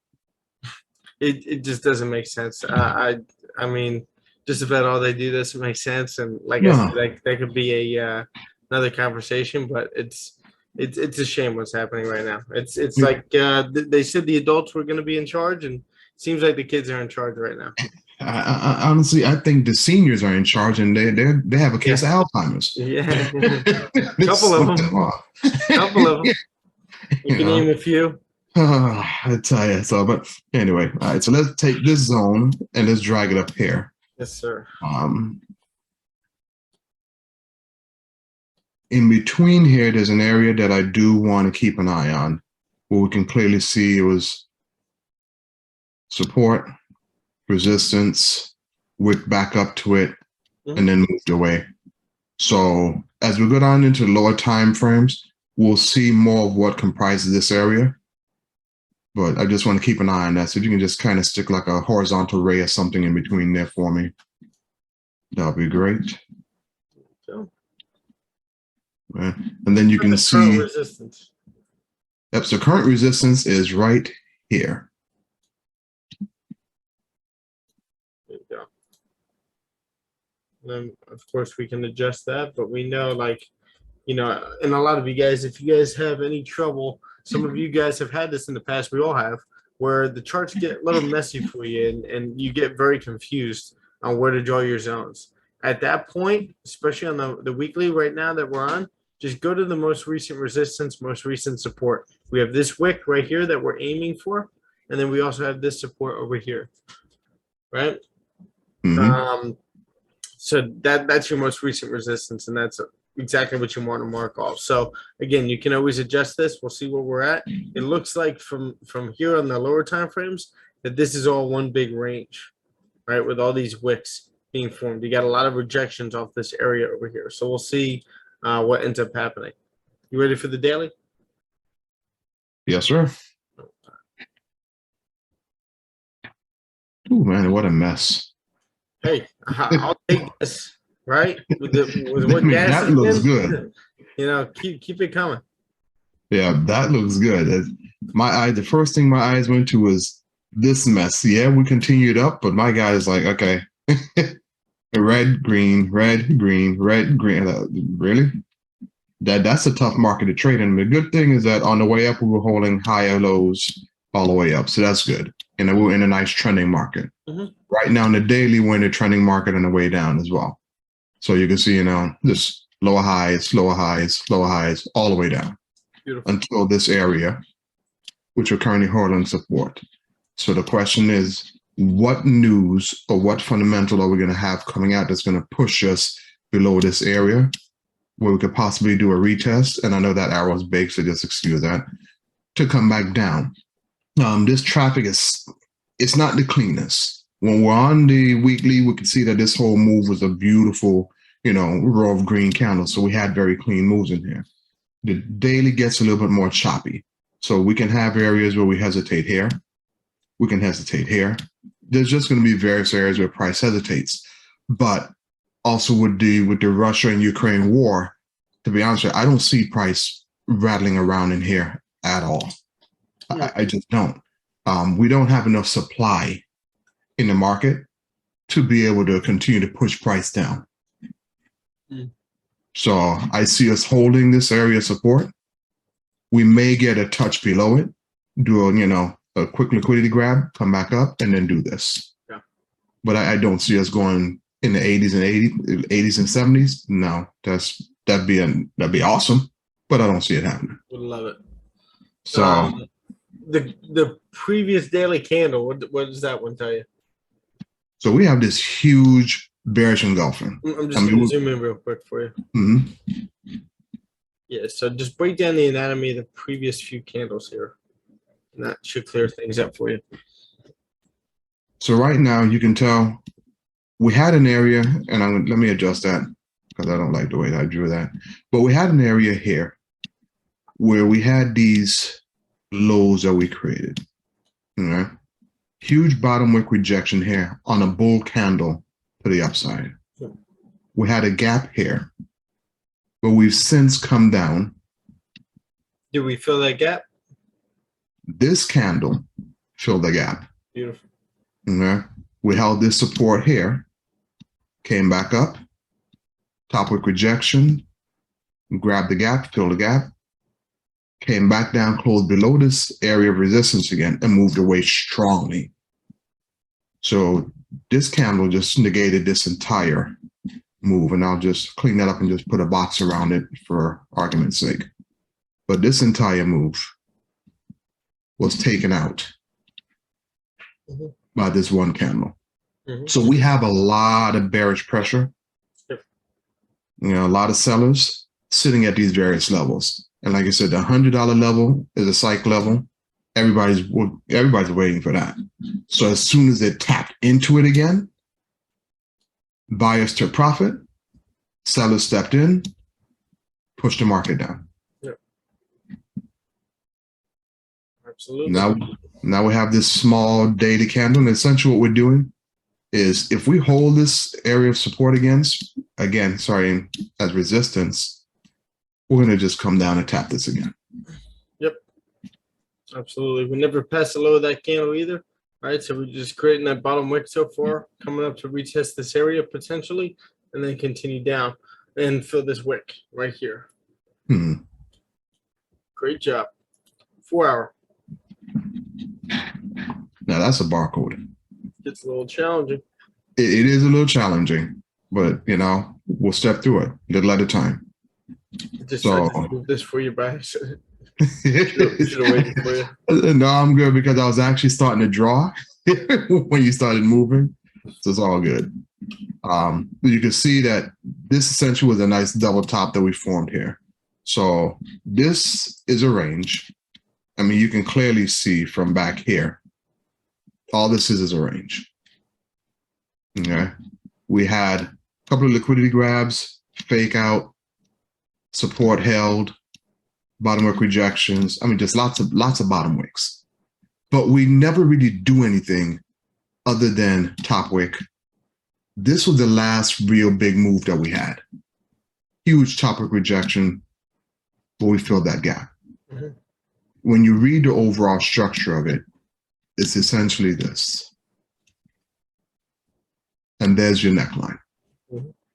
It just doesn't make sense. I mean, just about all they do doesn't make sense, and I said, that could be a another conversation. But it's a shame what's happening right now. It's like they said the adults were going to be in charge, and it seems like the kids are in charge right now. Honestly, I think the seniors are in charge, and they have a case of Alzheimer's. Yeah, couple of them. You can name a few. I tell you. So, but anyway, all right. So let's take this zone and let's drag it up here. Yes, sir. In between here, there's an area that I do want to keep an eye on, where we can clearly see it was support, resistance, wick back up to it, and then moved away. So as we go down into the lower time frames, we'll see more of what comprises this area. But I just want to keep an eye on that. So if you can just kind of stick like a horizontal ray or something in between there for me, that'll be great. And then you can see resistance. Yep, so current resistance is right here. There you go. And then of course we can adjust that, but we know, like, and a lot of you guys, if you guys have any trouble, some of you guys have had this in the past, we all have, where the charts get a little messy for you and you get very confused on where to draw your zones. At that point, especially on the weekly right now that we're on, just go to the most recent resistance, most recent support. We have this wick right here that we're aiming for, and then we also have this support over here, right? So that's your most recent resistance, and that's exactly what you want to mark off. So again, you can always adjust this. We'll see where we're at. It looks like from here on the lower time frames that this is all one big range, right? With all these wicks being formed. You got a lot of rejections off this area over here. So we'll see what ends up happening. You ready for the daily? Yes, sir. Oh man, what a mess. Hey, I'll take this, right? With what gas that looks good. Keep it coming. Yeah, that looks good. The first thing my eyes went to was this mess. Yeah, we continued up, but my guy is like, okay. Red, green, red, green, red, green. Really? That's a tough market to trade in. The good thing is that on the way up, we were holding higher lows all the way up. So that's good. We're in a nice trending market. Right now in the daily, we're in a trending market on the way down as well. So you can see, this lower highs, lower highs, lower highs, all the way down. Beautiful. Until this area, which we're currently holding support. So the question is, what news or what fundamental are we going to have coming out that's going to push us below this area where we could possibly do a retest? And I know that arrow is big, so just excuse that, to come back down. This traffic is it's not the cleanest. When we're on the weekly, we can see that this whole move was a beautiful, row of green candles. So we had very clean moves in here. The daily gets a little bit more choppy. So we can have areas where we hesitate here. We can hesitate here. There's just going to be various areas where price hesitates. But also with the Russia and Ukraine war, to be honest with you, I don't see price rattling around in here at all. I just don't. We don't have enough supply in the market to be able to continue to push price down. So I see us holding this area of support. We may get a touch below it, do a quick liquidity grab, come back up, and then do this. Yeah. But I don't see us going in the 80s and 70s. No, that'd be awesome, but I don't see it happening. Would love it. So the previous daily candle, what does that one tell you? so we have this huge bearish engulfing. I'm just gonna zoom in real quick for you. Mm-hmm. Yeah, so just break down the anatomy of the previous few candles here. And that should clear things up for you. So right now you can tell we had an area, and let me adjust that because I don't like the way that I drew that. But we had an area here where we had these lows that we created. Okay? Huge bottom wick rejection here on a bull candle to the upside. We had a gap here, but we've since come down. Did we fill that gap? This candle filled the gap. Beautiful. Okay? We held this support here, came back up, top wick rejection, grabbed the gap, filled the gap, came back down, closed below this area of resistance again, and moved away strongly. So this candle just negated this entire move, and I'll just clean that up and just put a box around it for argument's sake. But this entire move was taken out by this one candle. So we have a lot of bearish pressure, a lot of sellers sitting at these various levels. And like I said, the $100 level is a psych level. Everybody's waiting for that. So as soon as it tapped into it again, buyers took profit, sellers stepped in, pushed the market down. Yep. Absolutely. Now we have this small daily candle, and essentially what we're doing is if we hold this area of support as resistance, we're going to just come down and tap this again. Yep. Absolutely. We never pass the low of that candle either. All right. So we're just creating that bottom wick so far, coming up to retest this area potentially, and then continue down and fill this wick right here. Great job. 4 hour. Now that's a barcode. It's a little challenging. It is a little challenging, but we'll step through it little at a time. Just tried to move this for you by accident. Should have waited for you. No, I'm good because I was actually starting to draw when you started moving. So it's all good. You can see that this essentially was a nice double top that we formed here. So this is a range. I mean, you can clearly see from back here, all this is a range. Okay. We had a couple of liquidity grabs, fake out, support held, bottom wick rejections. I mean, just lots of bottom wicks. But we never really do anything other than top wick. This was the last real big move that we had. Huge top wick rejection, but we filled that gap. When you read the overall structure of it, it's essentially this. And there's your neckline.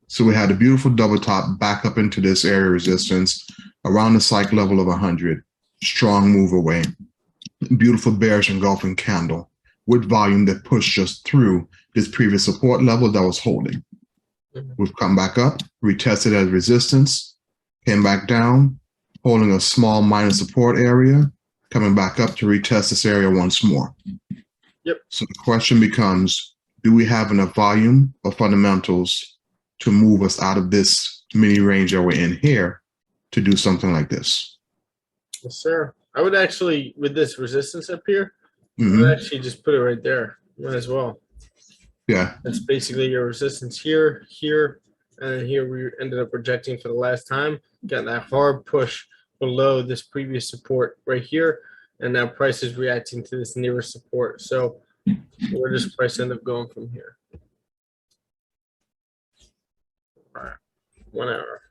So we had a beautiful double top back up into this area of resistance around the psych level of 100, strong move away, beautiful bearish engulfing candle with volume that pushed us through this previous support level that was holding. We've come back up, retested as resistance, came back down, holding a small minor support area, coming back up to retest this area once more. Yep. So the question becomes, do we have enough volume or fundamentals to move us out of this mini range that we're in here to do something like this? Yes, sir. I would actually, with this resistance up here, Mhm. Actually, just put it right there. Might as well. Yeah. That's basically your resistance here, here, and then here we ended up rejecting for the last time. Got that hard push below this previous support right here, and now price is reacting to this nearest support. So where does price end up going from here? All right, 1 hour.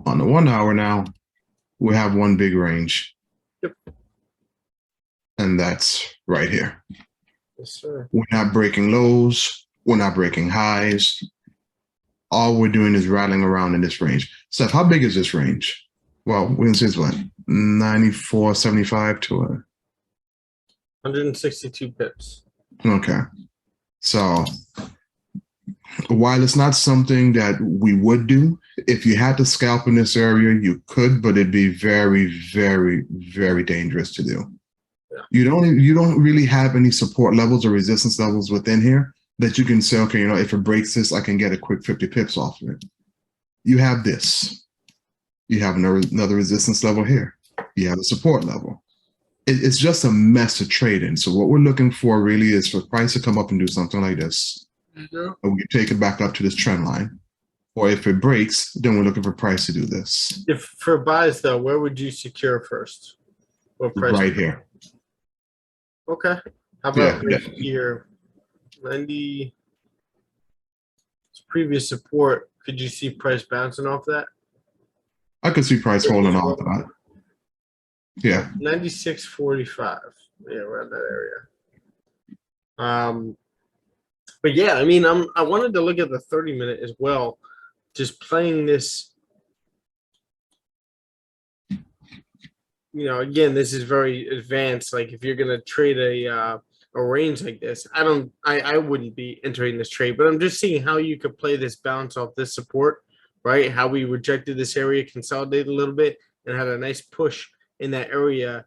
On the 1 hour now, we have one big range. Yep. And that's right here. Yes, sir. We're not breaking lows. We're not breaking highs. All we're doing is rattling around in this range. Steph, how big is this range? Well, we can say it's what, 94.75 to 162 pips. okay. So while it's not something that we would do, if you had to scalp in this area, you could, but it'd be very, very, very dangerous to do. Yeah. You don't really have any support levels or resistance levels within here that you can say, okay, you know, if it breaks this, I can get a quick 50 pips off of it. You have this. You have another resistance level here. You have a support level. It's just a mess to trade in. So what we're looking for really is for price to come up and do something like this. Yeah. And we can take it back up to this trend line. Or if it breaks, then we're looking for price to do this. If for buys though, where would you secure first? What price? Right here. Okay. How about Yeah, right here? 90 previous support. Could you see price bouncing off that? I could see price holding on to that. Yeah. 96.45. Yeah, around that area. But yeah, I mean, I wanted to look at the 30-minute as well. Just playing this, you know, again, this is very advanced. Like if you're gonna trade a range like this, I wouldn't be entering this trade, but I'm just seeing how you could play this bounce off this support, right? How we rejected this area, consolidated a little bit, and had a nice push in that area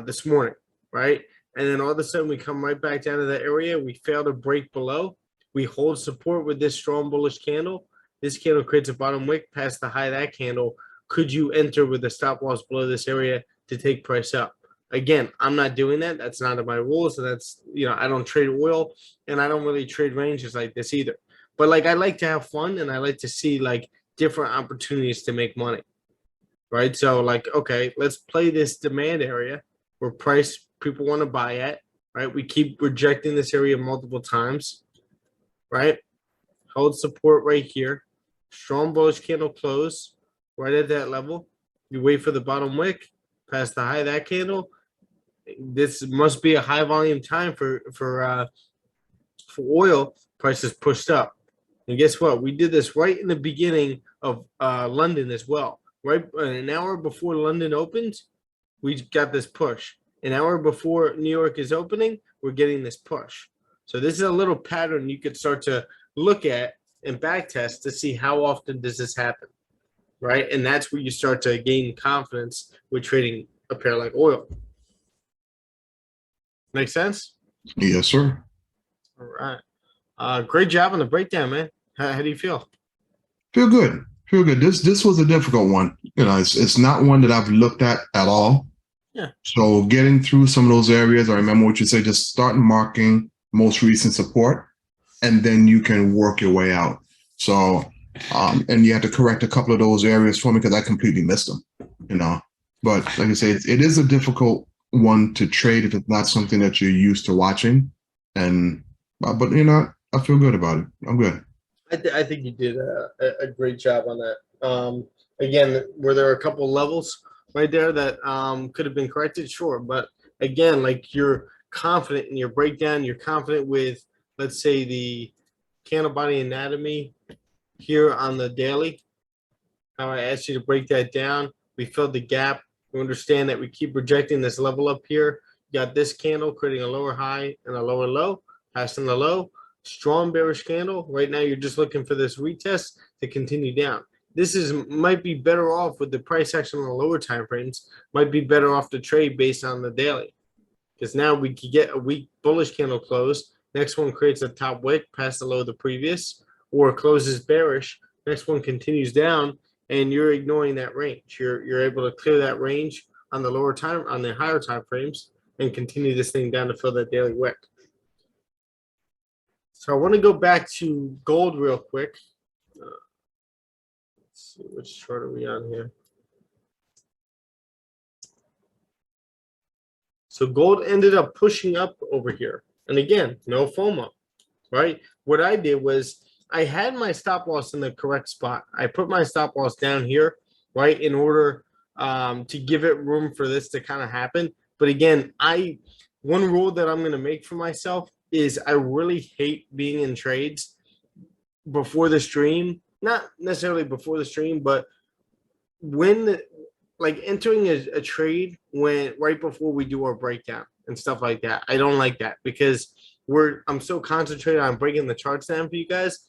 this morning, right? And then all of a sudden we come right back down to that area. We fail to break below. We hold support with this strong bullish candle. This candle creates a bottom wick past the high of that candle. Could you enter with a stop loss below this area to take price up? Again, I'm not doing that. That's not in my rules. And that's, you know, I don't trade oil and I don't really trade ranges like this either. But like I like to have fun and I like to see like different opportunities to make money. Right. So like, okay, let's play this demand area where price people want to buy at. Right. We keep rejecting this area multiple times. Right. Hold support right here. Strong bullish candle close right at that level. You wait for the bottom wick past the high of that candle. This must be a high volume time for oil. Prices pushed up. And guess what? We did this right in the beginning of London as well. Right an hour before London opens, we got this push. An hour before New York is opening, we're getting this push. So this is a little pattern you could start to look at and back test to see how often does this happen, right? And that's where you start to gain confidence with trading a pair like oil. Make sense? Yes, sir. All right. Great job on the breakdown, man. How do you feel? Feel good. Feel good. This was a difficult one. You know, it's not one that I've looked at all. Yeah. So getting through some of those areas, I remember what you said, just start marking most recent support, and then you can work your way out. So, and you have to correct a couple of those areas for me because I completely missed them, you know. But like I say, it is a difficult one to trade if it's not something that you're used to watching. And, but you know, I feel good about it. I'm good. I think you did a great job on that. Again, were there a couple levels right there that could have been corrected? Sure. But again, like you're confident in your breakdown, you're confident with, let's say, the candle body anatomy here on the daily. How I asked you to break that down. We filled the gap. We understand that we keep rejecting this level up here. You got this candle creating a lower high and a lower low, passing the low. Strong bearish candle. Right now, you're just looking for this retest to continue down. This might be better off with the price action on the lower time frames. Might be better off to trade based on the daily, because now we could get a weak bullish candle close. Next one creates a top wick past the low of the previous, or closes bearish. Next one continues down, and you're ignoring that range. You're able to clear that range on the higher time frames and continue this thing down to fill that daily wick. So I want to go back to gold real quick. Let's see, which chart are we on here? So gold ended up pushing up over here. And again, no FOMO, right? What I did was I had my stop loss in the correct spot. I put my stop loss down here, right, in order to give it room for this to kind of happen. But again, one rule that I'm going to make for myself is I really hate being in trades before the stream. Not necessarily before the stream, but when like entering a trade when right before we do our breakdown and stuff like that. I don't like that because I'm so concentrated on breaking the charts down for you guys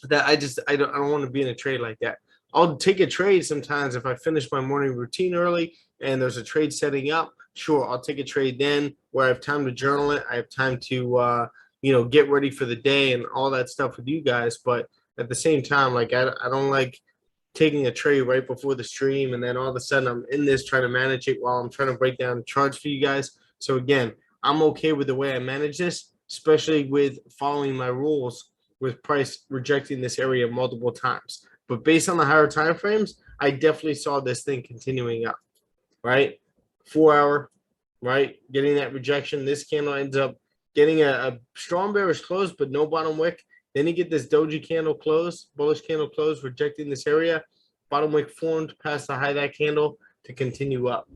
that I don't want to be in a trade like that. I'll take a trade sometimes if I finish my morning routine early and there's a trade setting up. Sure, I'll take a trade then where I have time to journal it. I have time to get ready for the day and all that stuff with you guys. But at the same time, like I don't like taking a trade right before the stream and then all of a sudden I'm in this trying to manage it while I'm trying to break down charts for you guys. So again, I'm okay with the way I manage this, especially with following my rules with price rejecting this area multiple times. But based on the higher time frames, I definitely saw this thing continuing up, right? 4 hour, right? Getting that rejection. This candle ends up getting a strong bearish close, but no bottom wick. Then you get this doji candle close, bullish candle close, rejecting this area. Bottom wick formed past the high of that candle to continue up,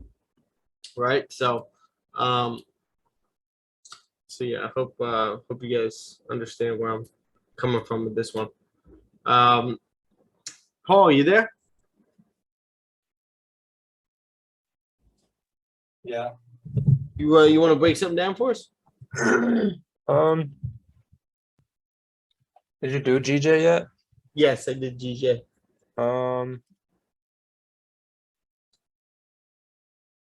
right? So, yeah, I hope you guys understand where I'm coming from with this one. Paul, you there? Yeah. You want to break something down for us? Did you do GJ yet? Yes, I did GJ. Let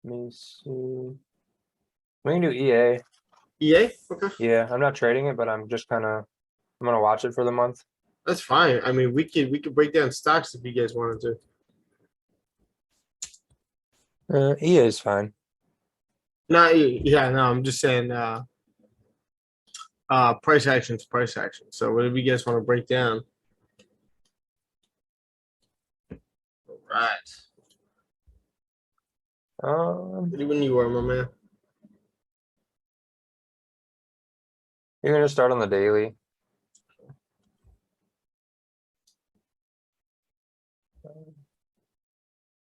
me see. We can do EA. EA? Okay. Yeah, I'm not trading it, but I'm gonna watch it for the month. That's fine. I mean, we could break down stocks if you guys wanted to. EA is fine. No, I'm just saying price action. So whatever you guys want to break down. All right. Ready when you are, my man. You're gonna start on the daily.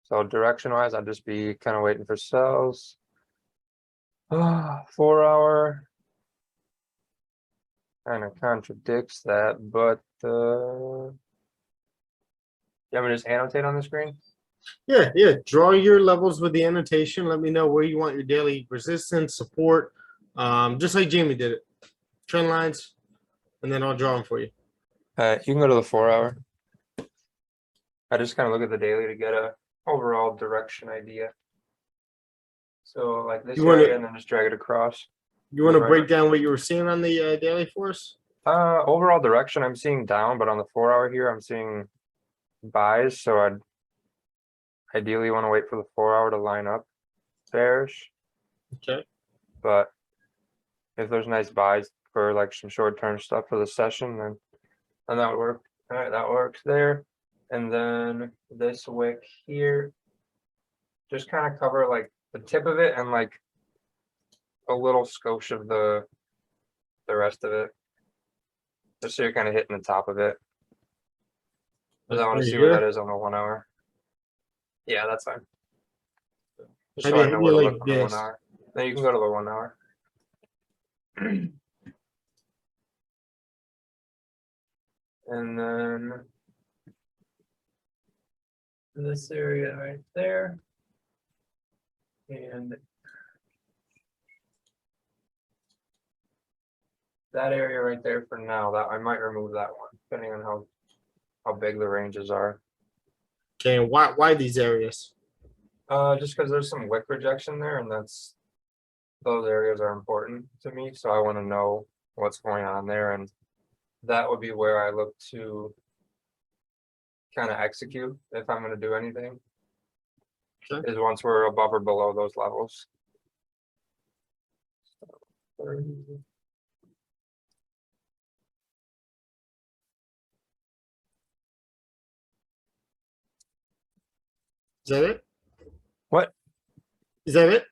So direction wise, I'd just be kind of waiting for sells. 4 hour kind of contradicts that, but you want me to just annotate on the screen? Yeah. Draw your levels with the annotation. Let me know where you want your daily resistance, support, just like Jamie did it. Trend lines, and then I'll draw them for you. You can go to the 4 hour. I just kind of look at the daily to get a overall direction idea. So like this area, and then just drag it across. You want to break down what you were seeing on the daily for us? Overall direction, I'm seeing down, but on the 4 hour here, I'm seeing buys. So I'd ideally want to wait for the 4 hour to line up bearish. Okay. But if there's nice buys for like some short term stuff for the session, then that would work. All right, that works there. And then this wick here, just kind of cover like the tip of it and like a little skosh of the rest of it. Just so you're kind of hitting the top of it. Because I want to see where that is on the 1 hour. Yeah, that's fine. Just so I know where to look on the 1 hour. Then you can go to the 1 hour. And then this area right there. And that area right there for now, that I might remove that one, depending on how big the ranges are. Okay, and why these areas? Just because there's some wick rejection there, and those areas are important to me. So I want to know what's going on there, and that would be where I look to kind of execute if I'm going to do anything. Okay. is once we're above or below those levels. Is that it? What? Is that it?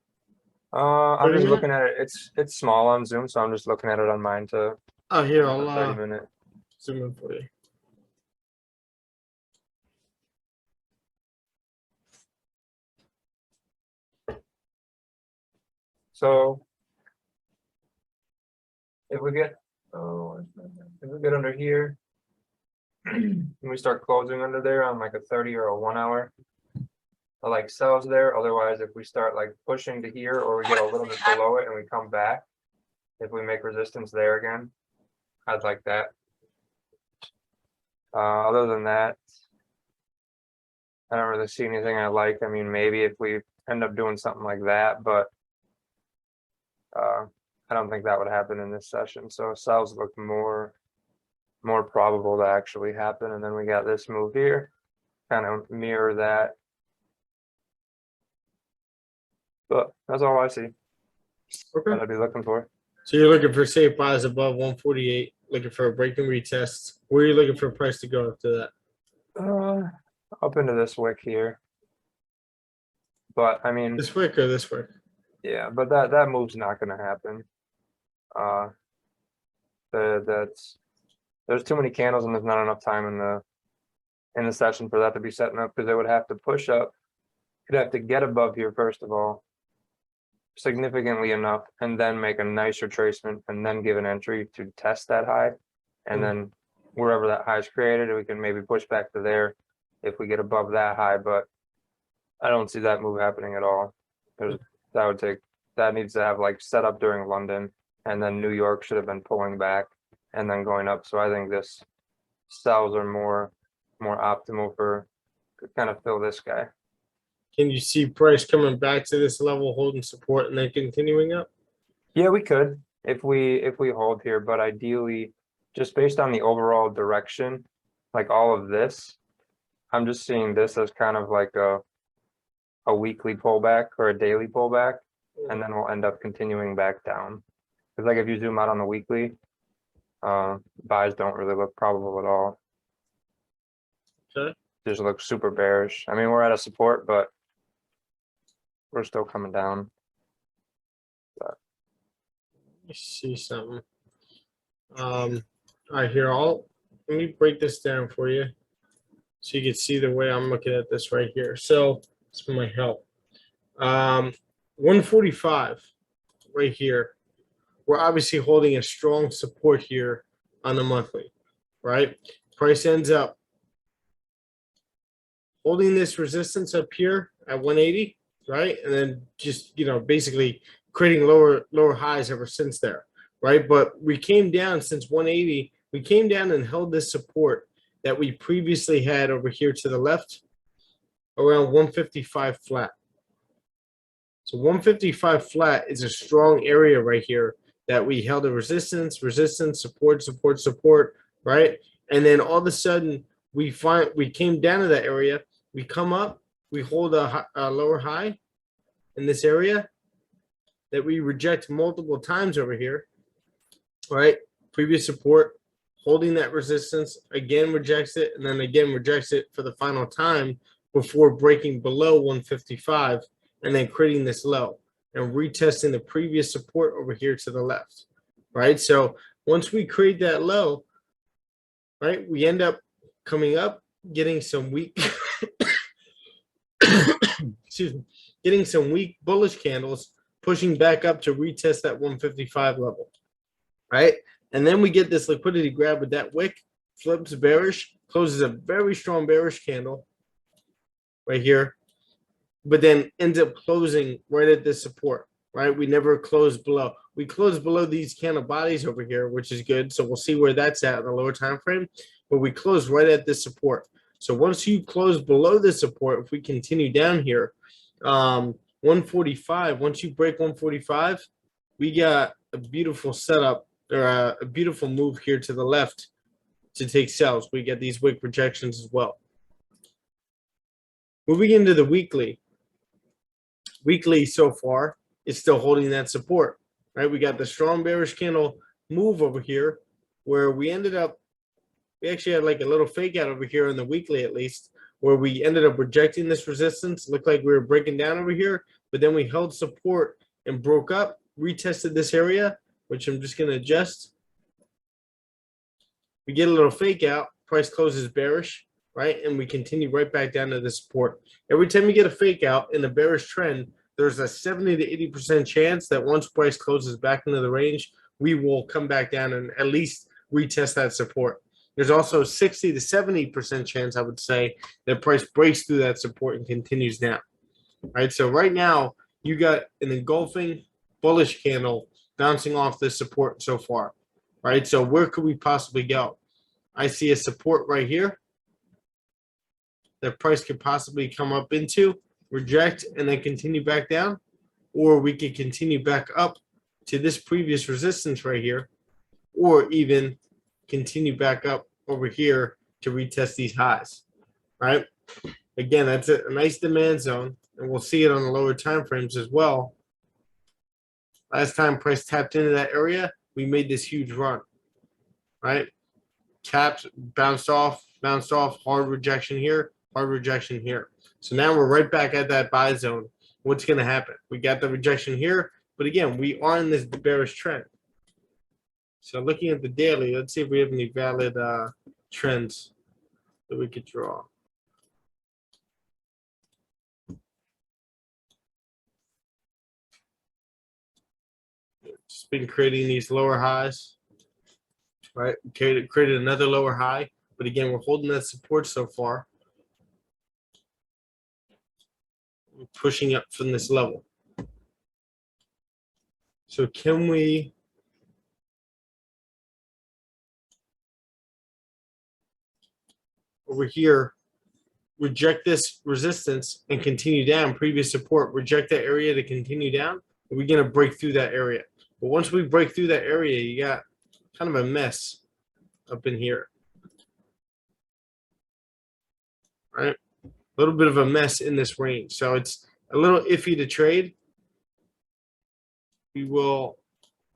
I'm 30 just minute? looking at it. It's small on Zoom, so I'm just looking at it on mine to Oh, here, the I'll 30-minute. zoom in for you. So if we get under here, and we start closing under there on like a 30 or a 1 hour, I like sells there. Otherwise, if we start like pushing to here or we get a little bit below it and we come back, if we make resistance there again, I'd like that. Other than that, I don't really see anything I like. I mean, maybe if we end up doing something like that, but I don't think that would happen in this session. So sells look more probable to actually happen. And then we got this move here, kind of mirror that. But that's all I see that Okay. I'd be looking for. So you're looking for safe buys above 148, looking for a break and retest. Where are you looking for price to go after that? Up into this wick here. But I mean, This wick or this wick? yeah, but that move's not going to happen. There's too many candles and there's not enough time in the session for that to be setting up, because they would have to push up. You'd have to get above here first of all, significantly enough, and then make a nice retracement and then give an entry to test that high. And then wherever that high is created, we can maybe push back to there if we get above that high. But I don't see that move happening at all. That needs to have like set up during London, and then New York should have been pulling back and then going up. So I think this sells are more optimal for to kind of fill this guy. Can you see price coming back to this level, holding support, and then continuing up? Yeah, we could if we hold here, but ideally, just based on the overall direction, like all of this, I'm just seeing this as kind of like a weekly pullback or a daily pullback, and then we'll end up continuing back down. Because like if you zoom out on the weekly, buys don't really look probable at all. Okay. Just look super bearish. I mean, we're at a support, but we're still coming down. Let me see something. All right, here, let me break this down for you so you can see the way I'm looking at this right here. So it's for my help. 145 right here. We're obviously holding a strong support here on the monthly, right? Price ends up holding this resistance up here at 180, right? And then just, basically creating lower highs ever since there, right? But we came down since 180. We came down and held this support that we previously had over here to the left around 155 flat. So 155 flat is a strong area right here that we held a resistance, support, right? And then all of a sudden we came down to that area. We come up, we hold a lower high in this area that we reject multiple times over here, right? Previous support, holding that resistance, again rejects it, and then again rejects it for the final time before breaking below 155 and then creating this low and retesting the previous support over here to the left, right? So once we create that low, right, we end up coming up, getting some weak, excuse me, getting some weak bullish candles, pushing back up to retest that 155 level, right? And then we get this liquidity grab with that wick, flips bearish, closes a very strong bearish candle right here, but then ends up closing right at this support, right? We never closed below. We closed below these candle bodies over here, which is good. So we'll see where that's at in the lower time frame, but we closed right at this support. So once you close below this support, if we continue down here, 145, once you break 145, we got a beautiful setup or a beautiful move here to the left to take sells. We get these wick projections as well. Moving into the weekly, Weekly so far, it's still holding that support, right? We got the strong bearish candle move over here where we ended up, we actually had like a little fake out over here in the weekly at least, where we ended up rejecting this resistance. Looked like we were breaking down over here, but then we held support and broke up, retested this area, which I'm just going to adjust. We get a little fake out, price closes bearish, right? And we continue right back down to the support. Every time you get a fake out in a bearish trend, there's a 70 to 80% chance that once price closes back into the range, we will come back down and at least retest that support. There's also 60 to 70% chance, I would say, that price breaks through that support and continues down. Right. So right now you got an engulfing bullish candle bouncing off this support so far. Right. So where could we possibly go? I see a support right here that price could possibly come up into, reject, and then continue back down. Or we could continue back up to this previous resistance right here, or even continue back up over here to retest these highs. Right. Again, that's a nice demand zone, and we'll see it on the lower time frames as well. Last time price tapped into that area, we made this huge run, right? Tapped, bounced off, hard rejection here, hard rejection here. So now we're right back at that buy zone. What's going to happen? We got the rejection here, but again, we are in this bearish trend. So looking at the daily, let's see if we have any valid trends that we could draw. Just been creating these lower highs, right? Created another lower high, but again, we're holding that support so far. We're pushing up from this level. So can we over here reject this resistance and continue down? Previous support, reject that area to continue down. Are we going to break through that area? But once we break through that area, you got kind of a mess up in here, right? A little bit of a mess in this range. So it's a little iffy to trade. We will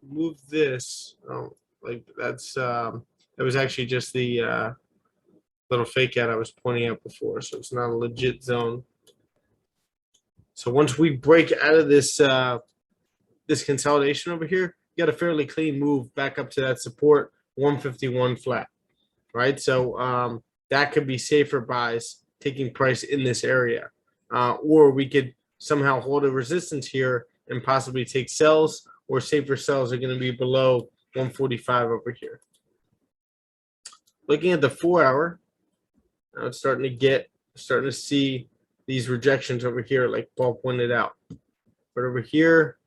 move this. Oh, like that's that was actually just the little fake out I was pointing out before. So it's not a legit zone. So once we break out of this this consolidation over here, you got a fairly clean move back up to that support 151 flat, right? So that could be safer buys taking price in this area, or we could somehow hold a resistance here and possibly take sells, or safer sells are going to be below 145 over here. Looking at the 4 hour, now it's starting to see these rejections over here, like Paul pointed out. But over here,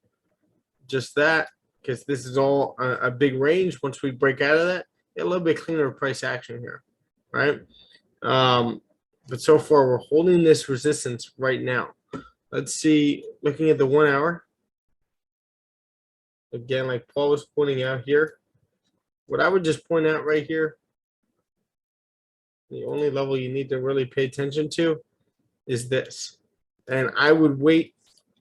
just that, because this is all a big range. Once we break out of that, get a little bit cleaner price action here, right? But so far, we're holding this resistance right now. Let's see, looking at the 1 hour. Again, like Paul was pointing out here, what I would just point out right here, the only level you need to really pay attention to is this. And I would wait.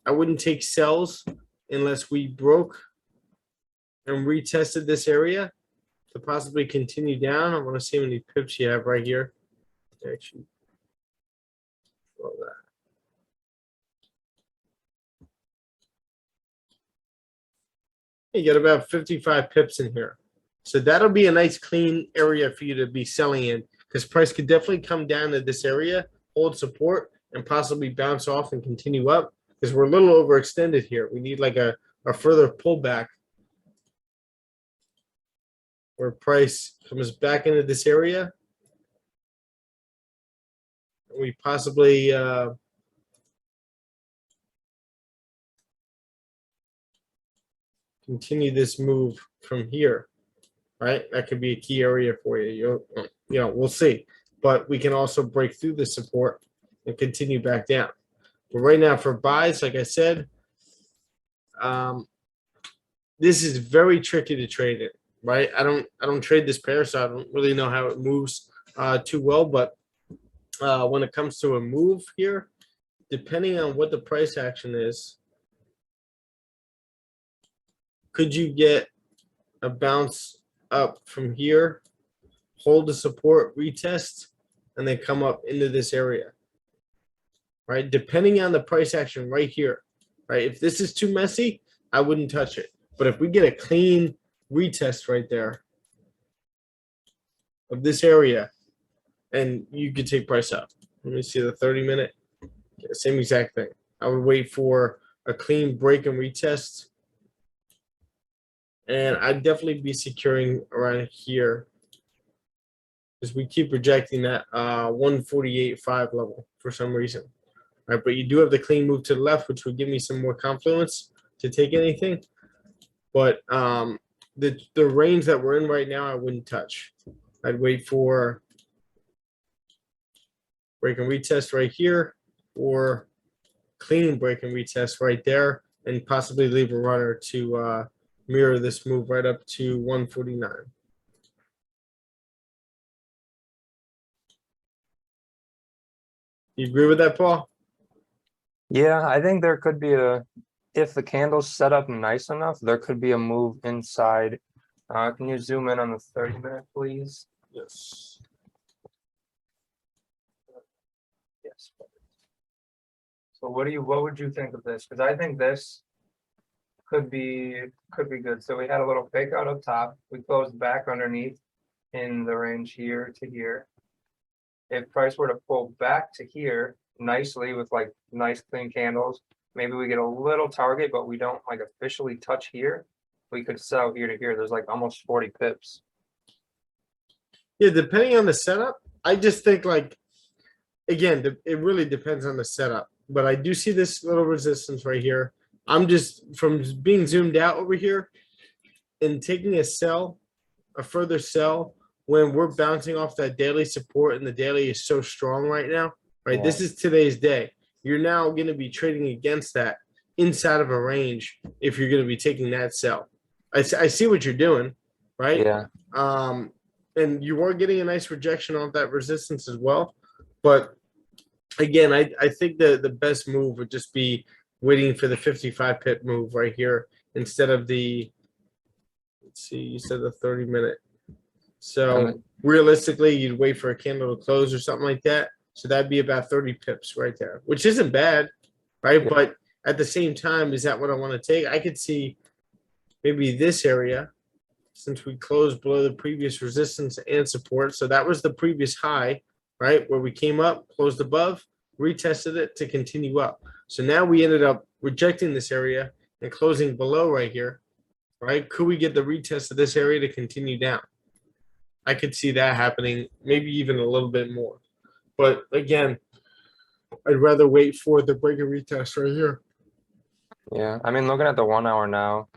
I wouldn't take sells unless we broke and retested this area to possibly continue down. I want to see how many pips you have right here. Actually, all that. You got about 55 pips in here. So that'll be a nice clean area for you to be selling in, because price could definitely come down to this area, hold support, and possibly bounce off and continue up, because we're a little overextended here. We need like a further pullback where price comes back into this area. We possibly continue this move from here, right? That could be a key area for you. You know, we'll see. But we can also break through the support and continue back down. But right now for buys, like I said, this is very tricky to trade it, right? I don't trade this pair, so I don't really know how it moves too well. But when it comes to a move here, depending on what the price action is, could you get a bounce up from here, hold the support, retest, and then come up into this area, right? Depending on the price action right here, right? If this is too messy, I wouldn't touch it. But if we get a clean retest right there of this area, and you could take price up. Let me see the 30-minute. Yeah, same exact thing. I would wait for a clean break and retest. And I'd definitely be securing around here, because we keep rejecting that 148.5 level for some reason. Right, but you do have the clean move to the left, which would give me some more confluence to take anything. But the range that we're in right now, I wouldn't touch. I'd wait for break and retest right here, or clean break and retest right there, and possibly leave a runner to mirror this move right up to 149. You agree with that, Paul? Yeah, I think there could be if the candle's set up nice enough, there could be a move inside. Can you zoom in on the 30-minute, please? Yes. Yes. So what would you think of this? Because I think this could be good. So we had a little fake out up top. We closed back underneath in the range here to here. If price were to pull back to here nicely with like nice clean candles, maybe we get a little target, but we don't like officially touch here. We could sell here to here. There's like almost 40 pips. Yeah, depending on the setup, I just think like, again, it really depends on the setup. But I do see this little resistance right here. I'm just, from being zoomed out over here and taking a sell, a further sell, when we're bouncing off that daily support and the daily is so strong right now, right? Yeah. This is today's day. You're now going to be trading against that inside of a range if you're going to be taking that sell. I see what you're doing, right? Yeah. And you are getting a nice rejection off that resistance as well. But again, I think the best move would just be waiting for the 55 pip move right here instead of the, let's see, you said the 30-minute. So realistically, you'd wait for a candle to close or something like that. So that'd be about 30 pips right there, which isn't bad, right? Yeah. But at the same time, is that what I want to take? I could see maybe this area, since we closed below the previous resistance and support. So that was the previous high, right? Where we came up, closed above, retested it to continue up. So now we ended up rejecting this area and closing below right here, right? Could we get the retest of this area to continue down? I could see that happening, maybe even a little bit more. But again, I'd rather wait for the break and retest right here. Yeah. I mean, looking at the 1 hour now,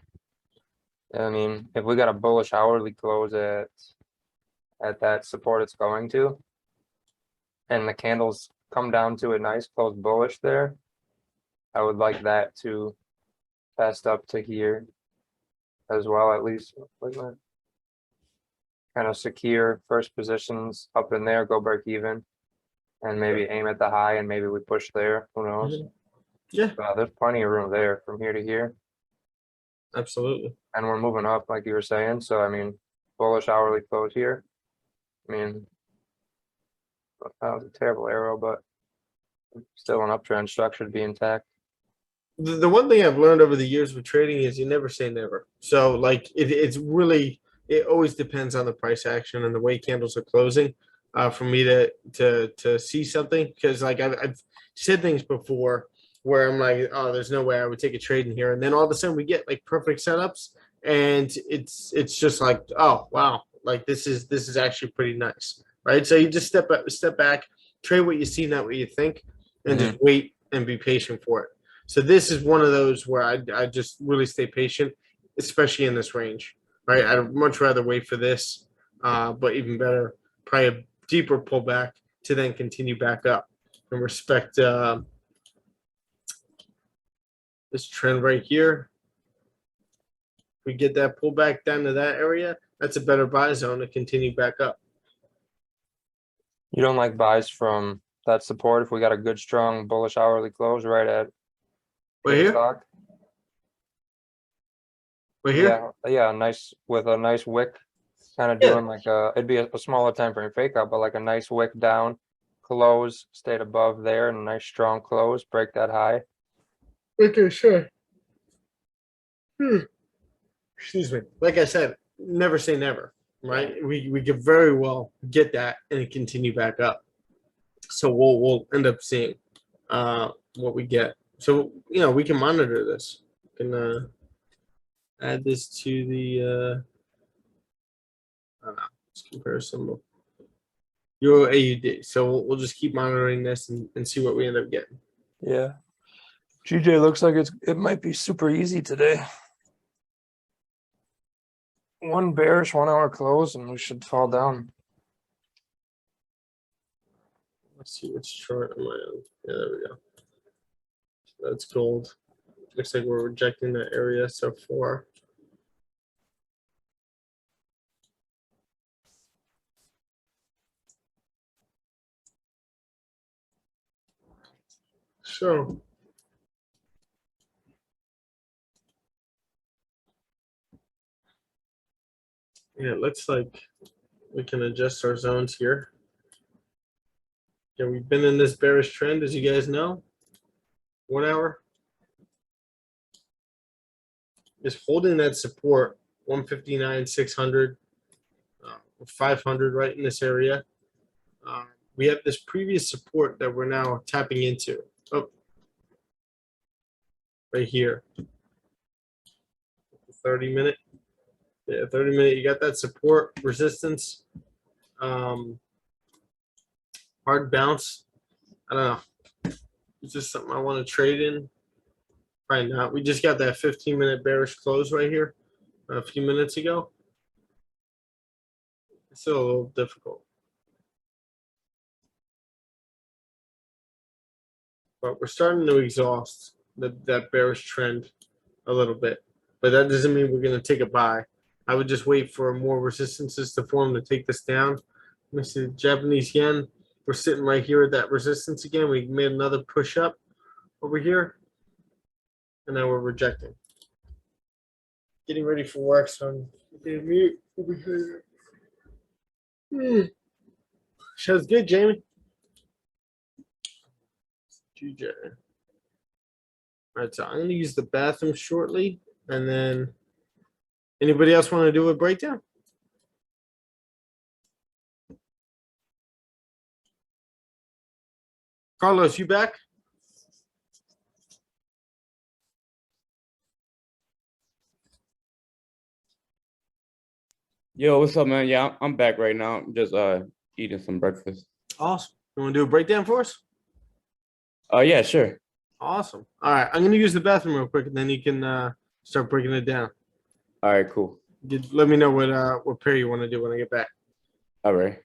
I mean, if we got a bullish hourly close at that support it's going to, and the candles come down to a nice close bullish there, I would like that to test up to here as well, at least. Kind of secure first positions up in there, go break even, and maybe aim at the high, and maybe we push there. Who knows? Yeah, There's plenty of room there from here to here, absolutely. and we're moving up like you were saying. So I mean, bullish hourly close here. I mean, that was a terrible arrow, but still an uptrend structure to be intact. The one thing I've learned over the years with trading is you never say never. So like it's really, it always depends on the price action and the way candles are closing for me to see something. Because like I've said things before where I'm like, oh, there's no way I would take a trade in here, and then all of a sudden we get like perfect setups, and it's just like, oh wow, like this is actually pretty nice, right? So you just step back, trade what you see, not what you think, and just wait and be patient for it. So this is one of those where I just really stay patient, especially in this range, right? I'd much rather wait for this, but even better, probably a deeper pullback to then continue back up and respect this trend right here. If we get that pullback down to that area, that's a better buy zone to continue back up. You don't like buys from that support if we got a good strong bullish hourly close right at Right 8 here? o'clock. Right here? Yeah, nice with a nice wick, kind of Yeah. doing like it'd be a smaller time frame fake out, but like a nice wick down, close, stayed above there, and a nice strong close, break that high. Okay, sure. Excuse me. Like I said, never say never, right? We could very well get that and continue back up. So we'll end up seeing what we get. So we can monitor this. We can add this to the I don't know, let's compare symbol. Euro AUD. So we'll just keep monitoring this and see what we end up getting. Yeah. GJ looks like it might be super easy today. One bearish 1 hour close and we should fall down. Let's see which chart am I on. Yeah, there we go. That's gold. Looks like we're rejecting that area so far. So yeah, it looks like we can adjust our zones here. Yeah, we've been in this bearish trend, as you guys know. 1 hour is holding that support 159, 600, 500 right in this area. We have this previous support that we're now tapping into. Oh, right here. 30-minute. Yeah, 30-minute. You got that support resistance. Hard bounce. I don't know. Is this something I want to trade in? Probably not. We just got that 15-minute bearish close right here a few minutes ago. It's still a little difficult. But we're starting to exhaust that bearish trend a little bit. But that doesn't mean we're going to take a buy. I would just wait for more resistances to form to take this down. Let me see the Japanese yen. We're sitting right here at that resistance again. We made another push up over here. And now we're rejecting. Getting ready for work, so I'm going to mute over here. Sounds good, Jamie. GJ. All right, so I'm going to use the bathroom shortly. And then anybody else want to do a breakdown? Carlos, you back? Yo, what's up, man? Yeah, I'm back right now. I'm just eating some breakfast. Awesome. You want to do a breakdown for us? Yeah, sure. Awesome. All right, I'm going to use the bathroom real quick, and then you can start breaking it down. All right, cool. Let me know what pair you want to do when I get back. All right.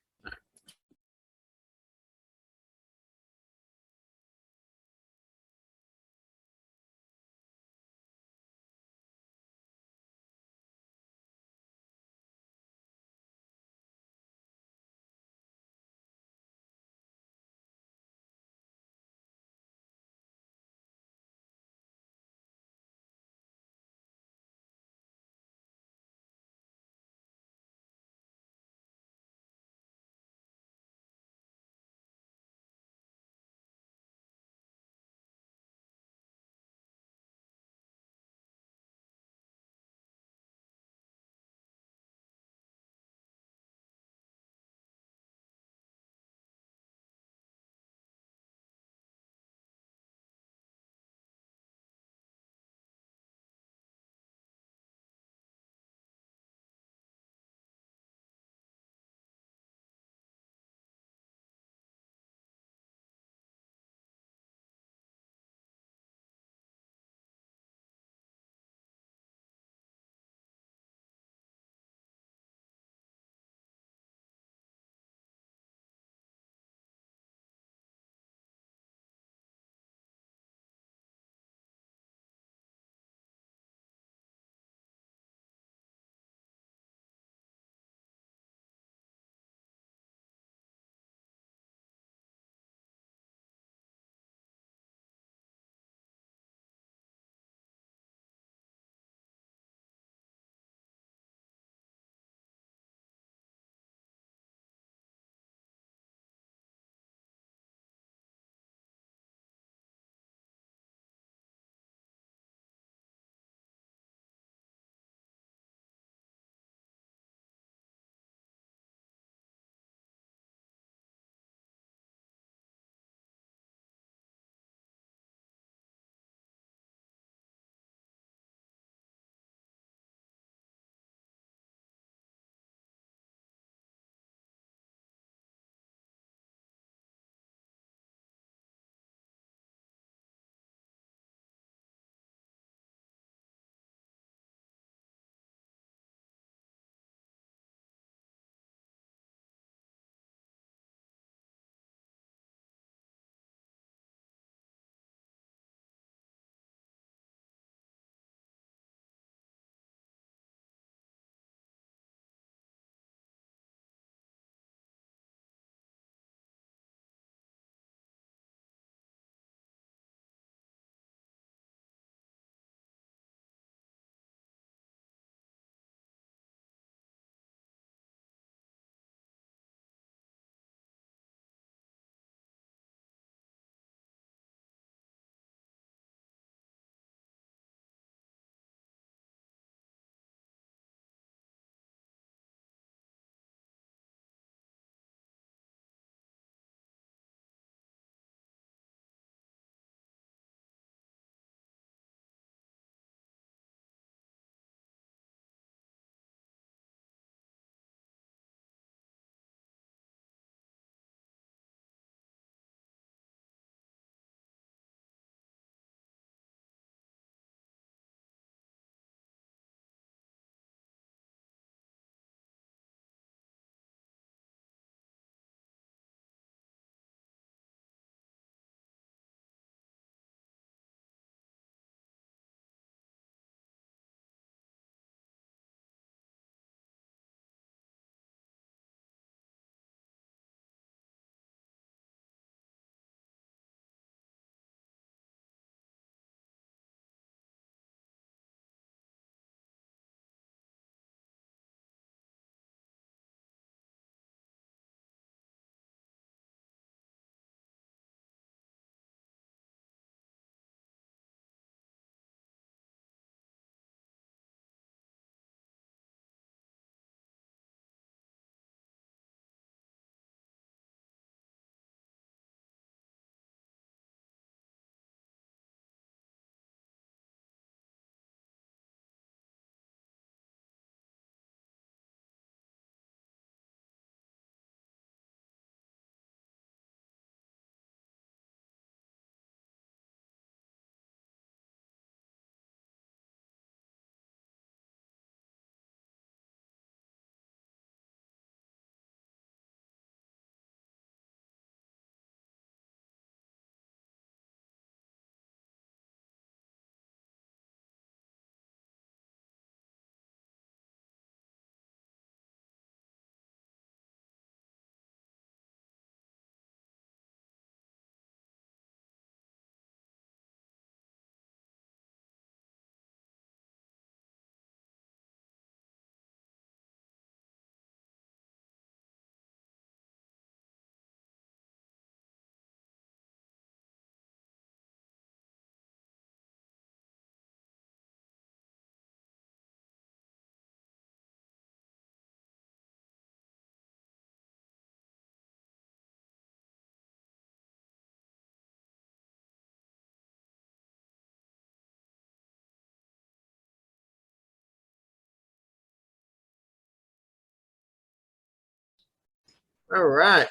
All right.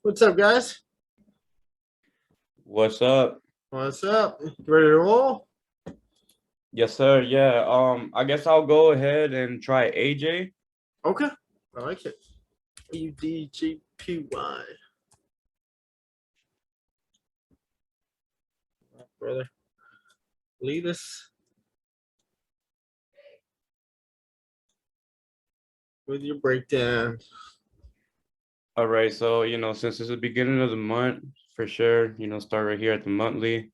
What's up, guys? What's up? What's up? Ready to roll? Yes, sir. Yeah. I guess I'll go ahead and try AJ. Okay. I like it. UDGPY. Brother. Lead us with your breakdown. All right. So, since it's the beginning of the month, for sure, start right here at the monthly.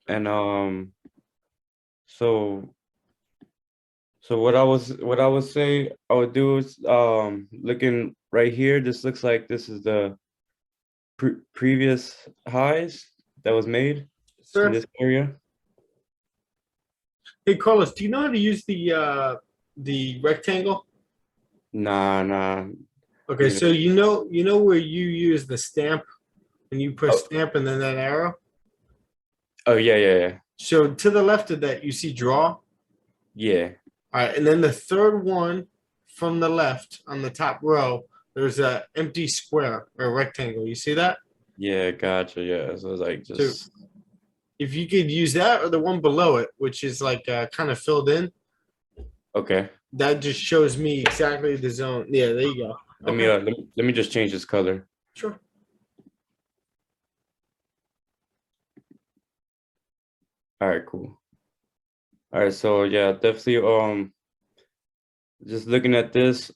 And so what I would say I would do is looking right here, this looks like this is the previous highs that was made in Sir. this area. Hey, Carlos, do you know how to use the rectangle? Nah. Okay, Even- so you know where you use the stamp and you press Oh. stamp and then that arrow. Oh yeah. So to the left of that, you see draw. Yeah. All right, and then the third one from the left on the top row, there's a empty square or rectangle. You see that? Yeah, gotcha. Yeah. So it's like just If you could use that or the one below it, which is like kind of filled in, okay. that just shows me exactly the zone. Yeah, there you go. Let me just change this color. Sure. All right, cool. All right, so yeah, definitely just looking at this,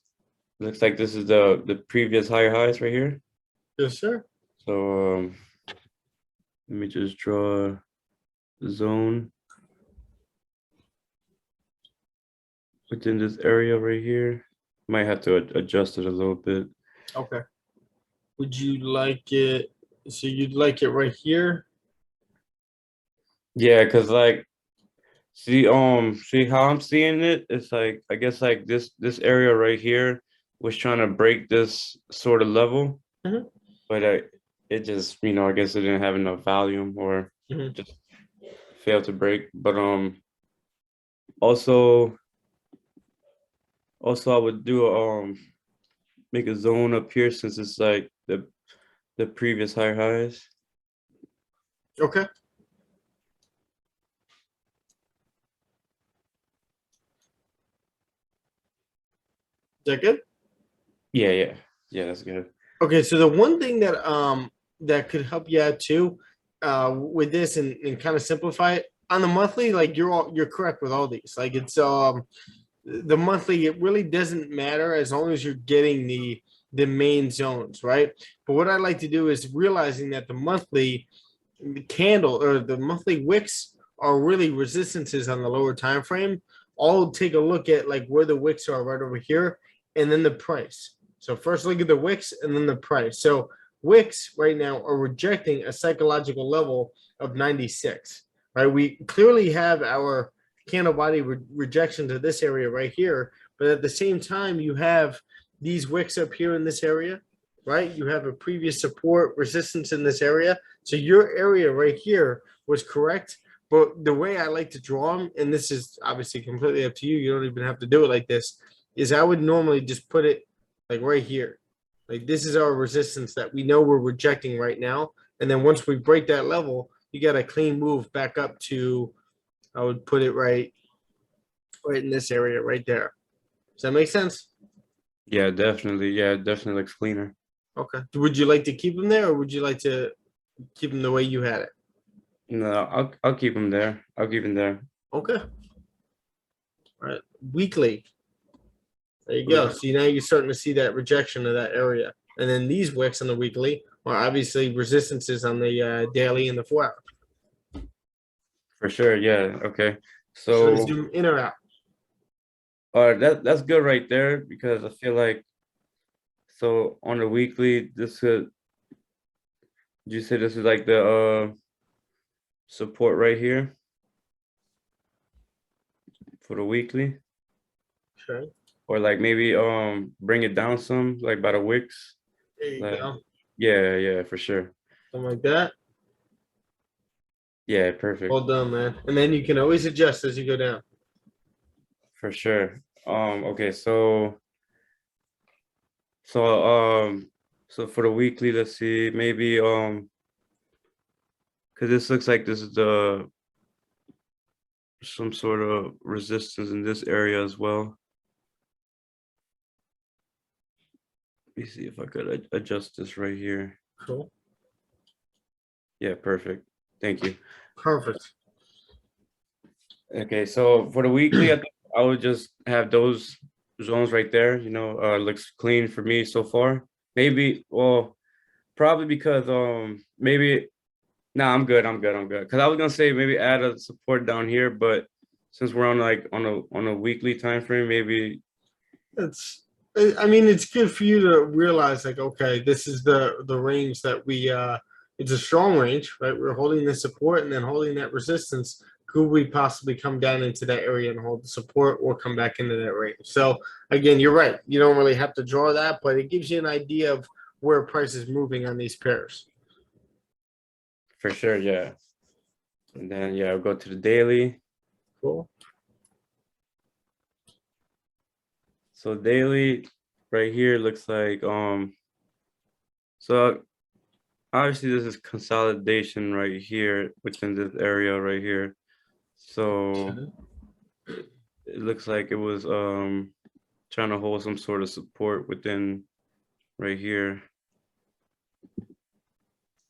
looks like this is the previous higher highs right here. Yes, sir. So let me just draw the zone within this area right here. Might have to adjust it a little bit. Okay. Would you like it? So you'd like it right here? Yeah, cause like see how I'm seeing it, it's like I guess like this area right here was trying to break this sort of level, Mhm. but it just I guess it didn't have enough volume or Mhm. just failed to break. But also I would do make a zone up here since it's like the previous higher highs. Okay. Is that good? Yeah, that's good. Okay, so the one thing that could help you out too, with this and kind of simplify it on the monthly, like you're correct with all these. Like it's the monthly, it really doesn't matter as long as you're getting the main zones, right? But what I like to do is realizing that the monthly candle or the monthly wicks are really resistances on the lower time frame. I'll take a look at like where the wicks are right over here and then the price. So first look at the wicks and then the price. So wicks right now are rejecting a psychological level of 96, right? We clearly have our candle body rejection to this area right here, but at the same time you have these wicks up here in this area, right? You have a previous support resistance in this area. So your area right here was correct. But the way I like to draw them, and this is obviously completely up to you, you don't even have to do it like this, is I would normally just put it like right here. Like this is our resistance that we know we're rejecting right now. And then once we break that level, you got a clean move back up to, I would put it right in this area right there. Does that make sense? Yeah, definitely. Yeah, it definitely looks cleaner. Okay. Would you like to keep them there or would you like to keep them the way you had it? No, I'll keep them there. I'll keep them there. Okay. All right. Weekly. There you go. So now you're starting to see that rejection of that area. And then these wicks on the weekly are obviously resistances on the daily and the 4 hour. For sure. Yeah. Okay. So So zoom in or out. that's good right there because I feel like so on the weekly this could you say this is like the support right here for the weekly Okay. or like maybe bring it down some like by the wicks. There you Like, go. yeah, for sure. Something like that. Yeah, perfect. Well done, man. And then you can always adjust as you go down. For sure. Okay, so So for the weekly, let's see, maybe because this looks like this is the some sort of resistance in this area as well. Let me see if I could adjust this right here. Cool. Yeah, perfect. Thank you. Perfect. Okay, so for the weekly, I think I would just have those zones right there. You know, looks clean for me so far. Maybe, well, probably because maybe nah, I'm good. I'm good. Because I was gonna say maybe add a support down here, but since we're on like on a weekly time frame, maybe I mean, it's good for you to realize, like, okay, this is the range that we it's a strong range, right? We're holding the support and then holding that resistance. Could we possibly come down into that area and hold the support or come back into that range? So again, you're right. You don't really have to draw that, but it gives you an idea of where price is moving on these pairs. for sure, yeah. And then yeah, I'll go to the daily. Cool. So daily right here looks like so obviously this is consolidation right here within this area right here. So it looks like it was trying to hold some sort of support within right here.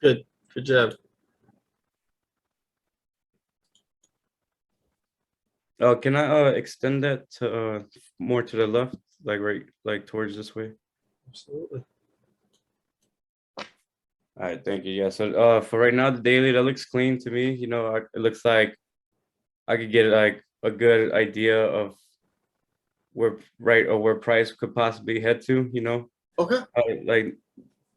Good job. Oh, can I extend that to more to the left, like right, like towards this way? Absolutely. All right, thank you. Yeah, so for right now, the daily that looks clean to me. You know, it looks like I could get like a good idea of where price could possibly head to. You know, Okay. like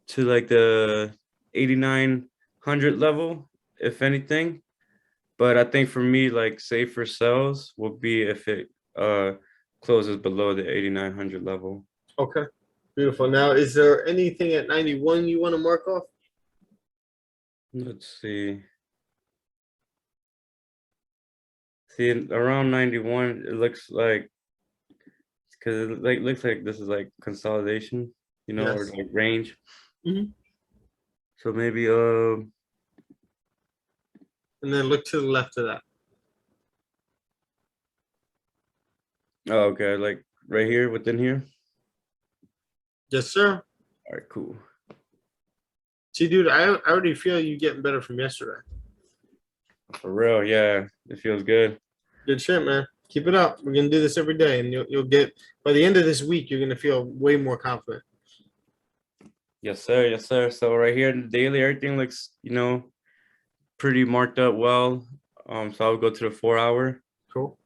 to like the 8,900 level, if anything. But I think for me, like safer sells will be if it closes below the 8,900 level. Okay. Beautiful. Now, is there anything at 91 you want to mark off? Let's see. See, around 91, it looks like because it like looks like this is like consolidation, you know, or Yes. like range. Mhm. So maybe And then look to the left of that. oh, okay, like right here within here. Yes, sir. All right, cool. See, dude, I already feel you getting better from yesterday. For real, yeah, it feels good. Good shit, man. Keep it up. We're gonna do this every day, and you'll get by the end of this week, you're gonna feel way more confident. Yes, sir. Yes, sir. So right here in the daily, everything looks, you know, pretty marked up well. So I'll go to the 4 hour. Cool.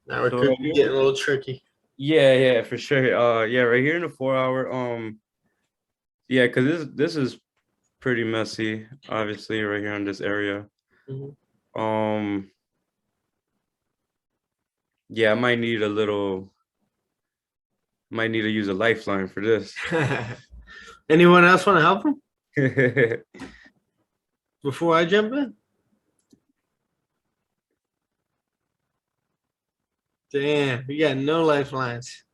Now it So could right be here, getting a little tricky. yeah, for sure. Yeah, right here in the 4 hour. Yeah, because this is pretty messy, obviously, right here in this area. Mhm. Yeah, I might need to use a lifeline for this. Anyone else want to help him before I jump in? Damn, we got no lifelines.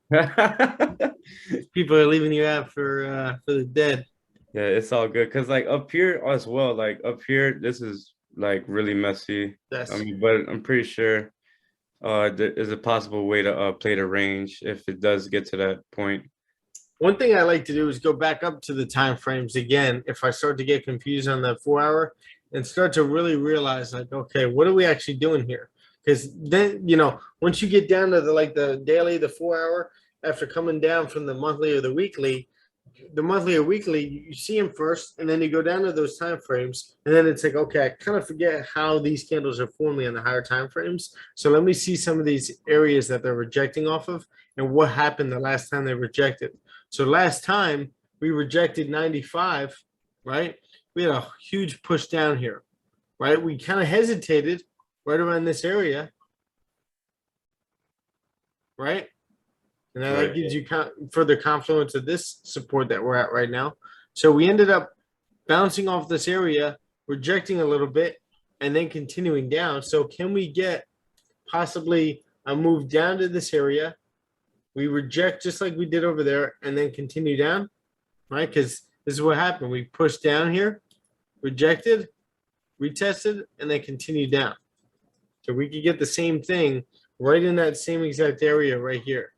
People are leaving you out for the dead. Yeah, it's all good. Cause like up here as well, like up here, this is like really messy. Yes. I mean, but I'm pretty sure there is a possible way to play the range if it does get to that point. One thing I like to do is go back up to the time frames again if I start to get confused on the 4 hour and start to really realize, like, okay, what are we actually doing here? Because then, once you get down to the daily, the 4 hour, after coming down from the monthly or the monthly or weekly, you see them first, and then you go down to those time frames, and then it's like, okay, I kind of forget how these candles are forming on the higher time frames. So let me see some of these areas that they're rejecting off of and what happened the last time they rejected. So last time we rejected 95, right? We had a huge push down here, right? We kind of hesitated right around this area, right? And then that gives you further confluence of this support that we're at right now. So we ended up bouncing off this area, rejecting a little bit, and then continuing down. So can we get possibly a move down to this area. We reject just like we did over there and then continue down, right? Because this is what happened. We pushed down here, rejected, retested, and then continued down. So we could get the same thing right in that same exact area right here.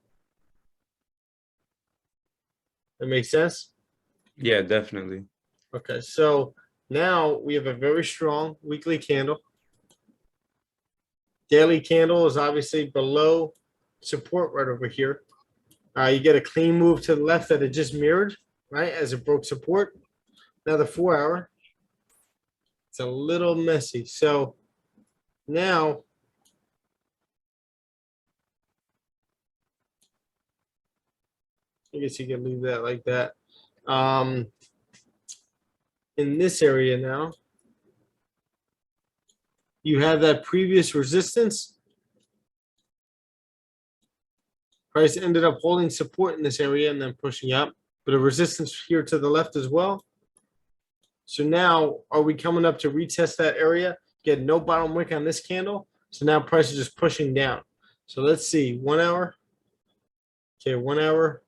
That makes sense? Yeah, definitely. Okay, so now we have a very strong weekly candle. Daily candle is obviously below support right over here. You get a clean move to the left that it just mirrored, right, as it broke support. Now the 4 hour, it's a little messy. So now I guess you can leave that like that. In this area now, you have that previous resistance. Price ended up holding support in this area and then pushing up, but a resistance here to the left as well. So now, are we coming up to retest that area? Get no bottom wick on this candle. So now price is just pushing down. So let's see, 1 hour. Okay, 1 hour.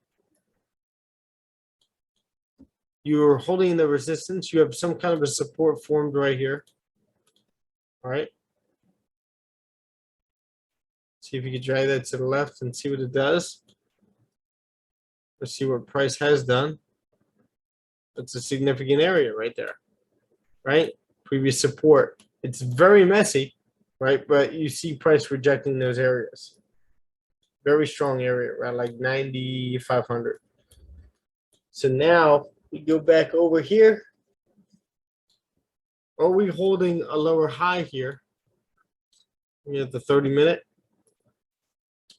You're holding the resistance. You have some kind of a support formed right here. All right. See if you can drag that to the left and see what it does. Let's see what price has done. That's a significant area right there, right? Previous support. It's very messy, right? But you see price rejecting those areas. Very strong area, around like 9,500. So now we go back over here. Are we holding a lower high here? We have the 30-minute.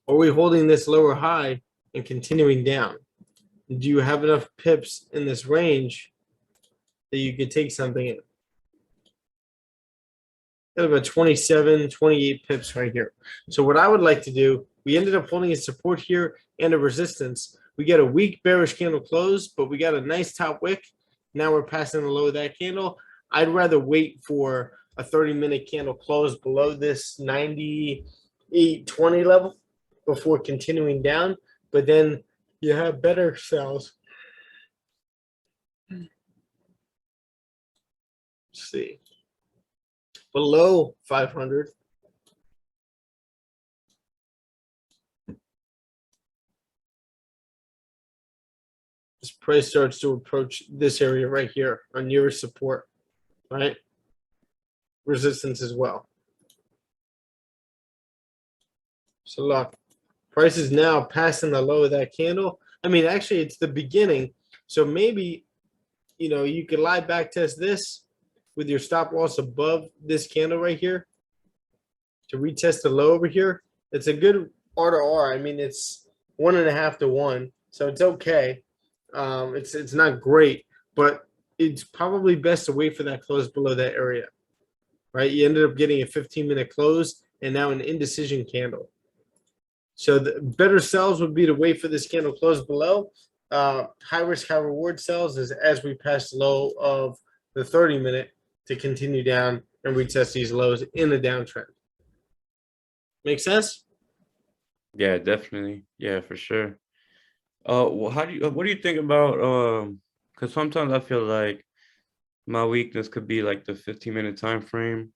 Are we holding this lower high and continuing down? Do you have enough pips in this range that you could take something in? Got about 27, 28 pips right here. So what I would like to do, we ended up holding a support here and a resistance. We got a weak bearish candle close, but we got a nice top wick. Now we're passing the low of that candle. I'd rather wait for a 30-minute candle close below this 98.20 level before continuing down, but then you have better sells. Let's see. Below 500. This price starts to approach this area right here, our nearest support, right? Resistance as well. So look, price is now passing the low of that candle. I mean, actually, it's the beginning. So maybe, you know, you could lie back test this with your stop loss above this candle right here to retest the low over here. It's a good R to R. I mean, it's 1.5 to 1, so it's okay. It's not great, but it's probably best to wait for that close below that area, right? You ended up getting a 15-minute close and now an indecision candle. So the better sells would be to wait for this candle close below. High risk, high reward sells is as we pass the low of the 30-minute to continue down and retest these lows in the downtrend. Make sense? Yeah, definitely. Yeah, for sure. Well, what do you think about because sometimes I feel like my weakness could be like the 15-minute time frame.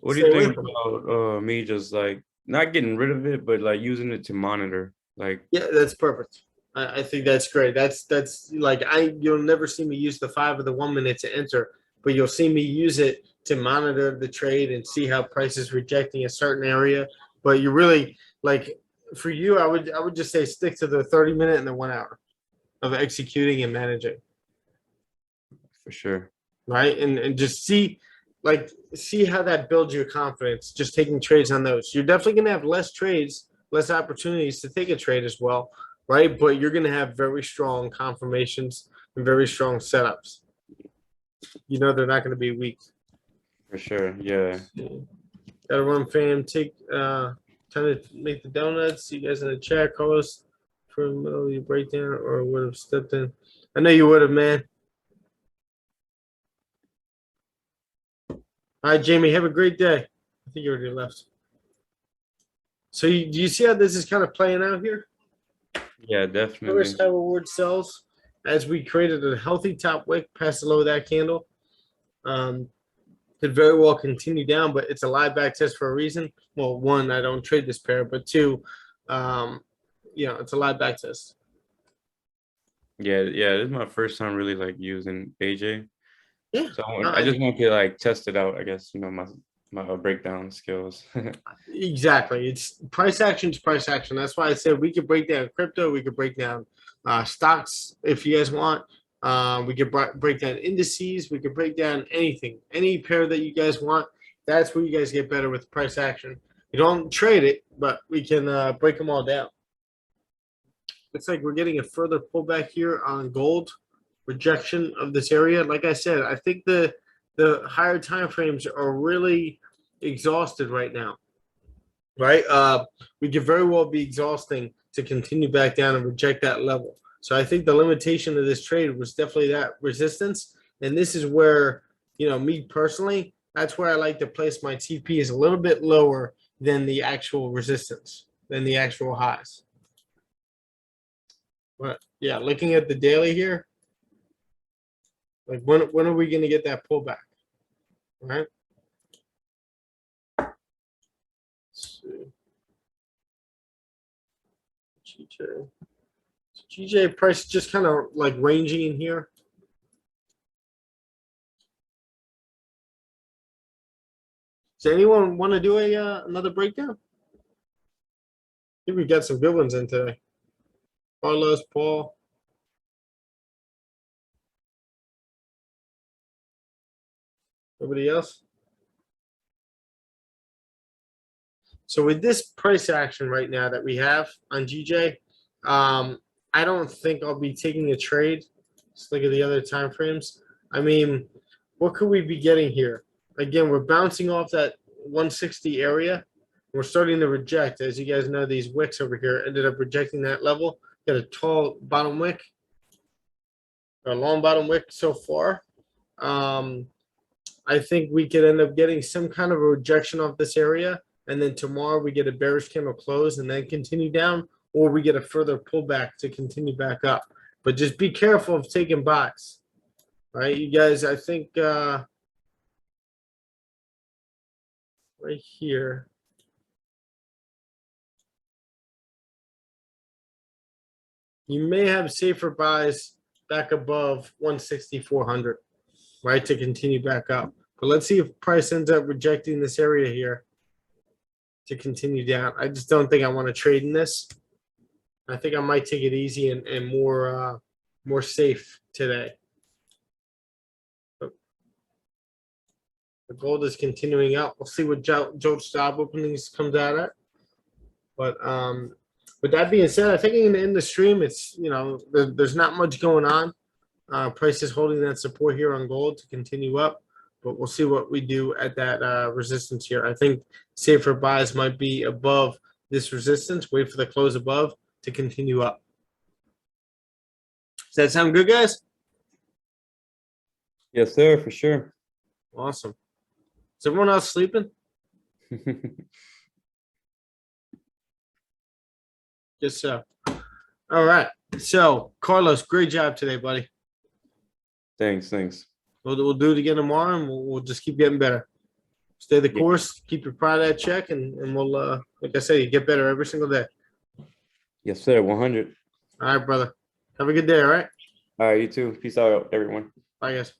What do you Stay away think from it. about me just like not getting rid of it, but like using it to monitor? Like, Yeah, that's perfect. I think that's great. That's like you'll never see me use the 5 or the 1 minute to enter, but you'll see me use it to monitor the trade and see how price is rejecting a certain area. But you really like for you, I would just say stick to the 30-minute and the 1 hour of executing and managing, for sure. right? And just see how that builds your confidence. Just taking trades on those. You're definitely gonna have less trades, less opportunities to take a trade as well, right? But you're gonna have very strong confirmations and very strong setups. You know they're not gonna be weak. For sure. Yeah. Gotta run, fam. Take time to make the donuts. See you guys in the chat. Call us for the middle of your breakdown or would have stepped in. I know you would have, man. All right, Jamie. Have a great day. I think you already left. So do you see how this is kind of playing out here? Yeah, definitely. First high reward sells as we created a healthy top wick past the low of that candle. Could very well continue down, but it's a live back test for a reason. Well, one, I don't trade this pair, but two, it's a live back test. Yeah, this is my first time really like using AJ. Yeah, So I just want to like test it out, I guess, my breakdown skills. exactly. It's price action to price action. That's why I said we could break down crypto, we could break down stocks if you guys want. We could break down indices. We could break down anything, any pair that you guys want. That's where you guys get better with price action. You don't trade it, but we can break them all down. Looks like we're getting a further pullback here on gold. Rejection of this area. Like I said, I think the higher time frames are really exhausted right now. Right? We could very well be exhausting to continue back down and reject that level. So I think the limitation of this trade was definitely that resistance. And this is where, me personally, that's where I like to place my TP is a little bit lower than the actual resistance, than the actual highs. But yeah, looking at the daily here, like when are we going to get that pullback? All right. Let's see. GJ price just kind of like ranging in here. Does anyone want to do another breakdown? I think we got some good ones in today. Carlos, Paul. Nobody else? So with this price action right now that we have on GJ, I don't think I'll be taking a trade. Let's look at the other time frames. I mean, what could we be getting here? Again, we're bouncing off that 160 area. We're starting to reject. As you guys know, these wicks over here ended up rejecting that level. Got a tall bottom wick, a long bottom wick so far. I think we could end up getting some kind of a rejection off this area. And then tomorrow we get a bearish candle close and then continue down, or we get a further pullback to continue back up. But just be careful of taking buys. All right, you guys, I think right here. You may have safer buys back above 160,400, right, to continue back up. But let's see if price ends up rejecting this area here to continue down. I just don't think I want to trade in this. I think I might take it easy and more safe today. But the gold is continuing up. We'll see what Joe's job openings comes out at. But with that being said, I think in the stream, it's there's not much going on. Price is holding that support here on gold to continue up. But we'll see what we do at that resistance here. I think safer buys might be above this resistance. Wait for the close above to continue up. Does that sound good, guys? Yes, sir, for sure. Awesome. Is everyone else sleeping? Yes, sir. All right. So, Carlos, great job today, buddy. Thanks. We'll do it again tomorrow, and we'll just keep getting better. Stay the course, keep your pride at check, and we'll, like I say, you get better every single day. Yes, sir, 100. All right, brother. Have a good day, all right? All right, you too. Peace out, everyone. Bye, guys.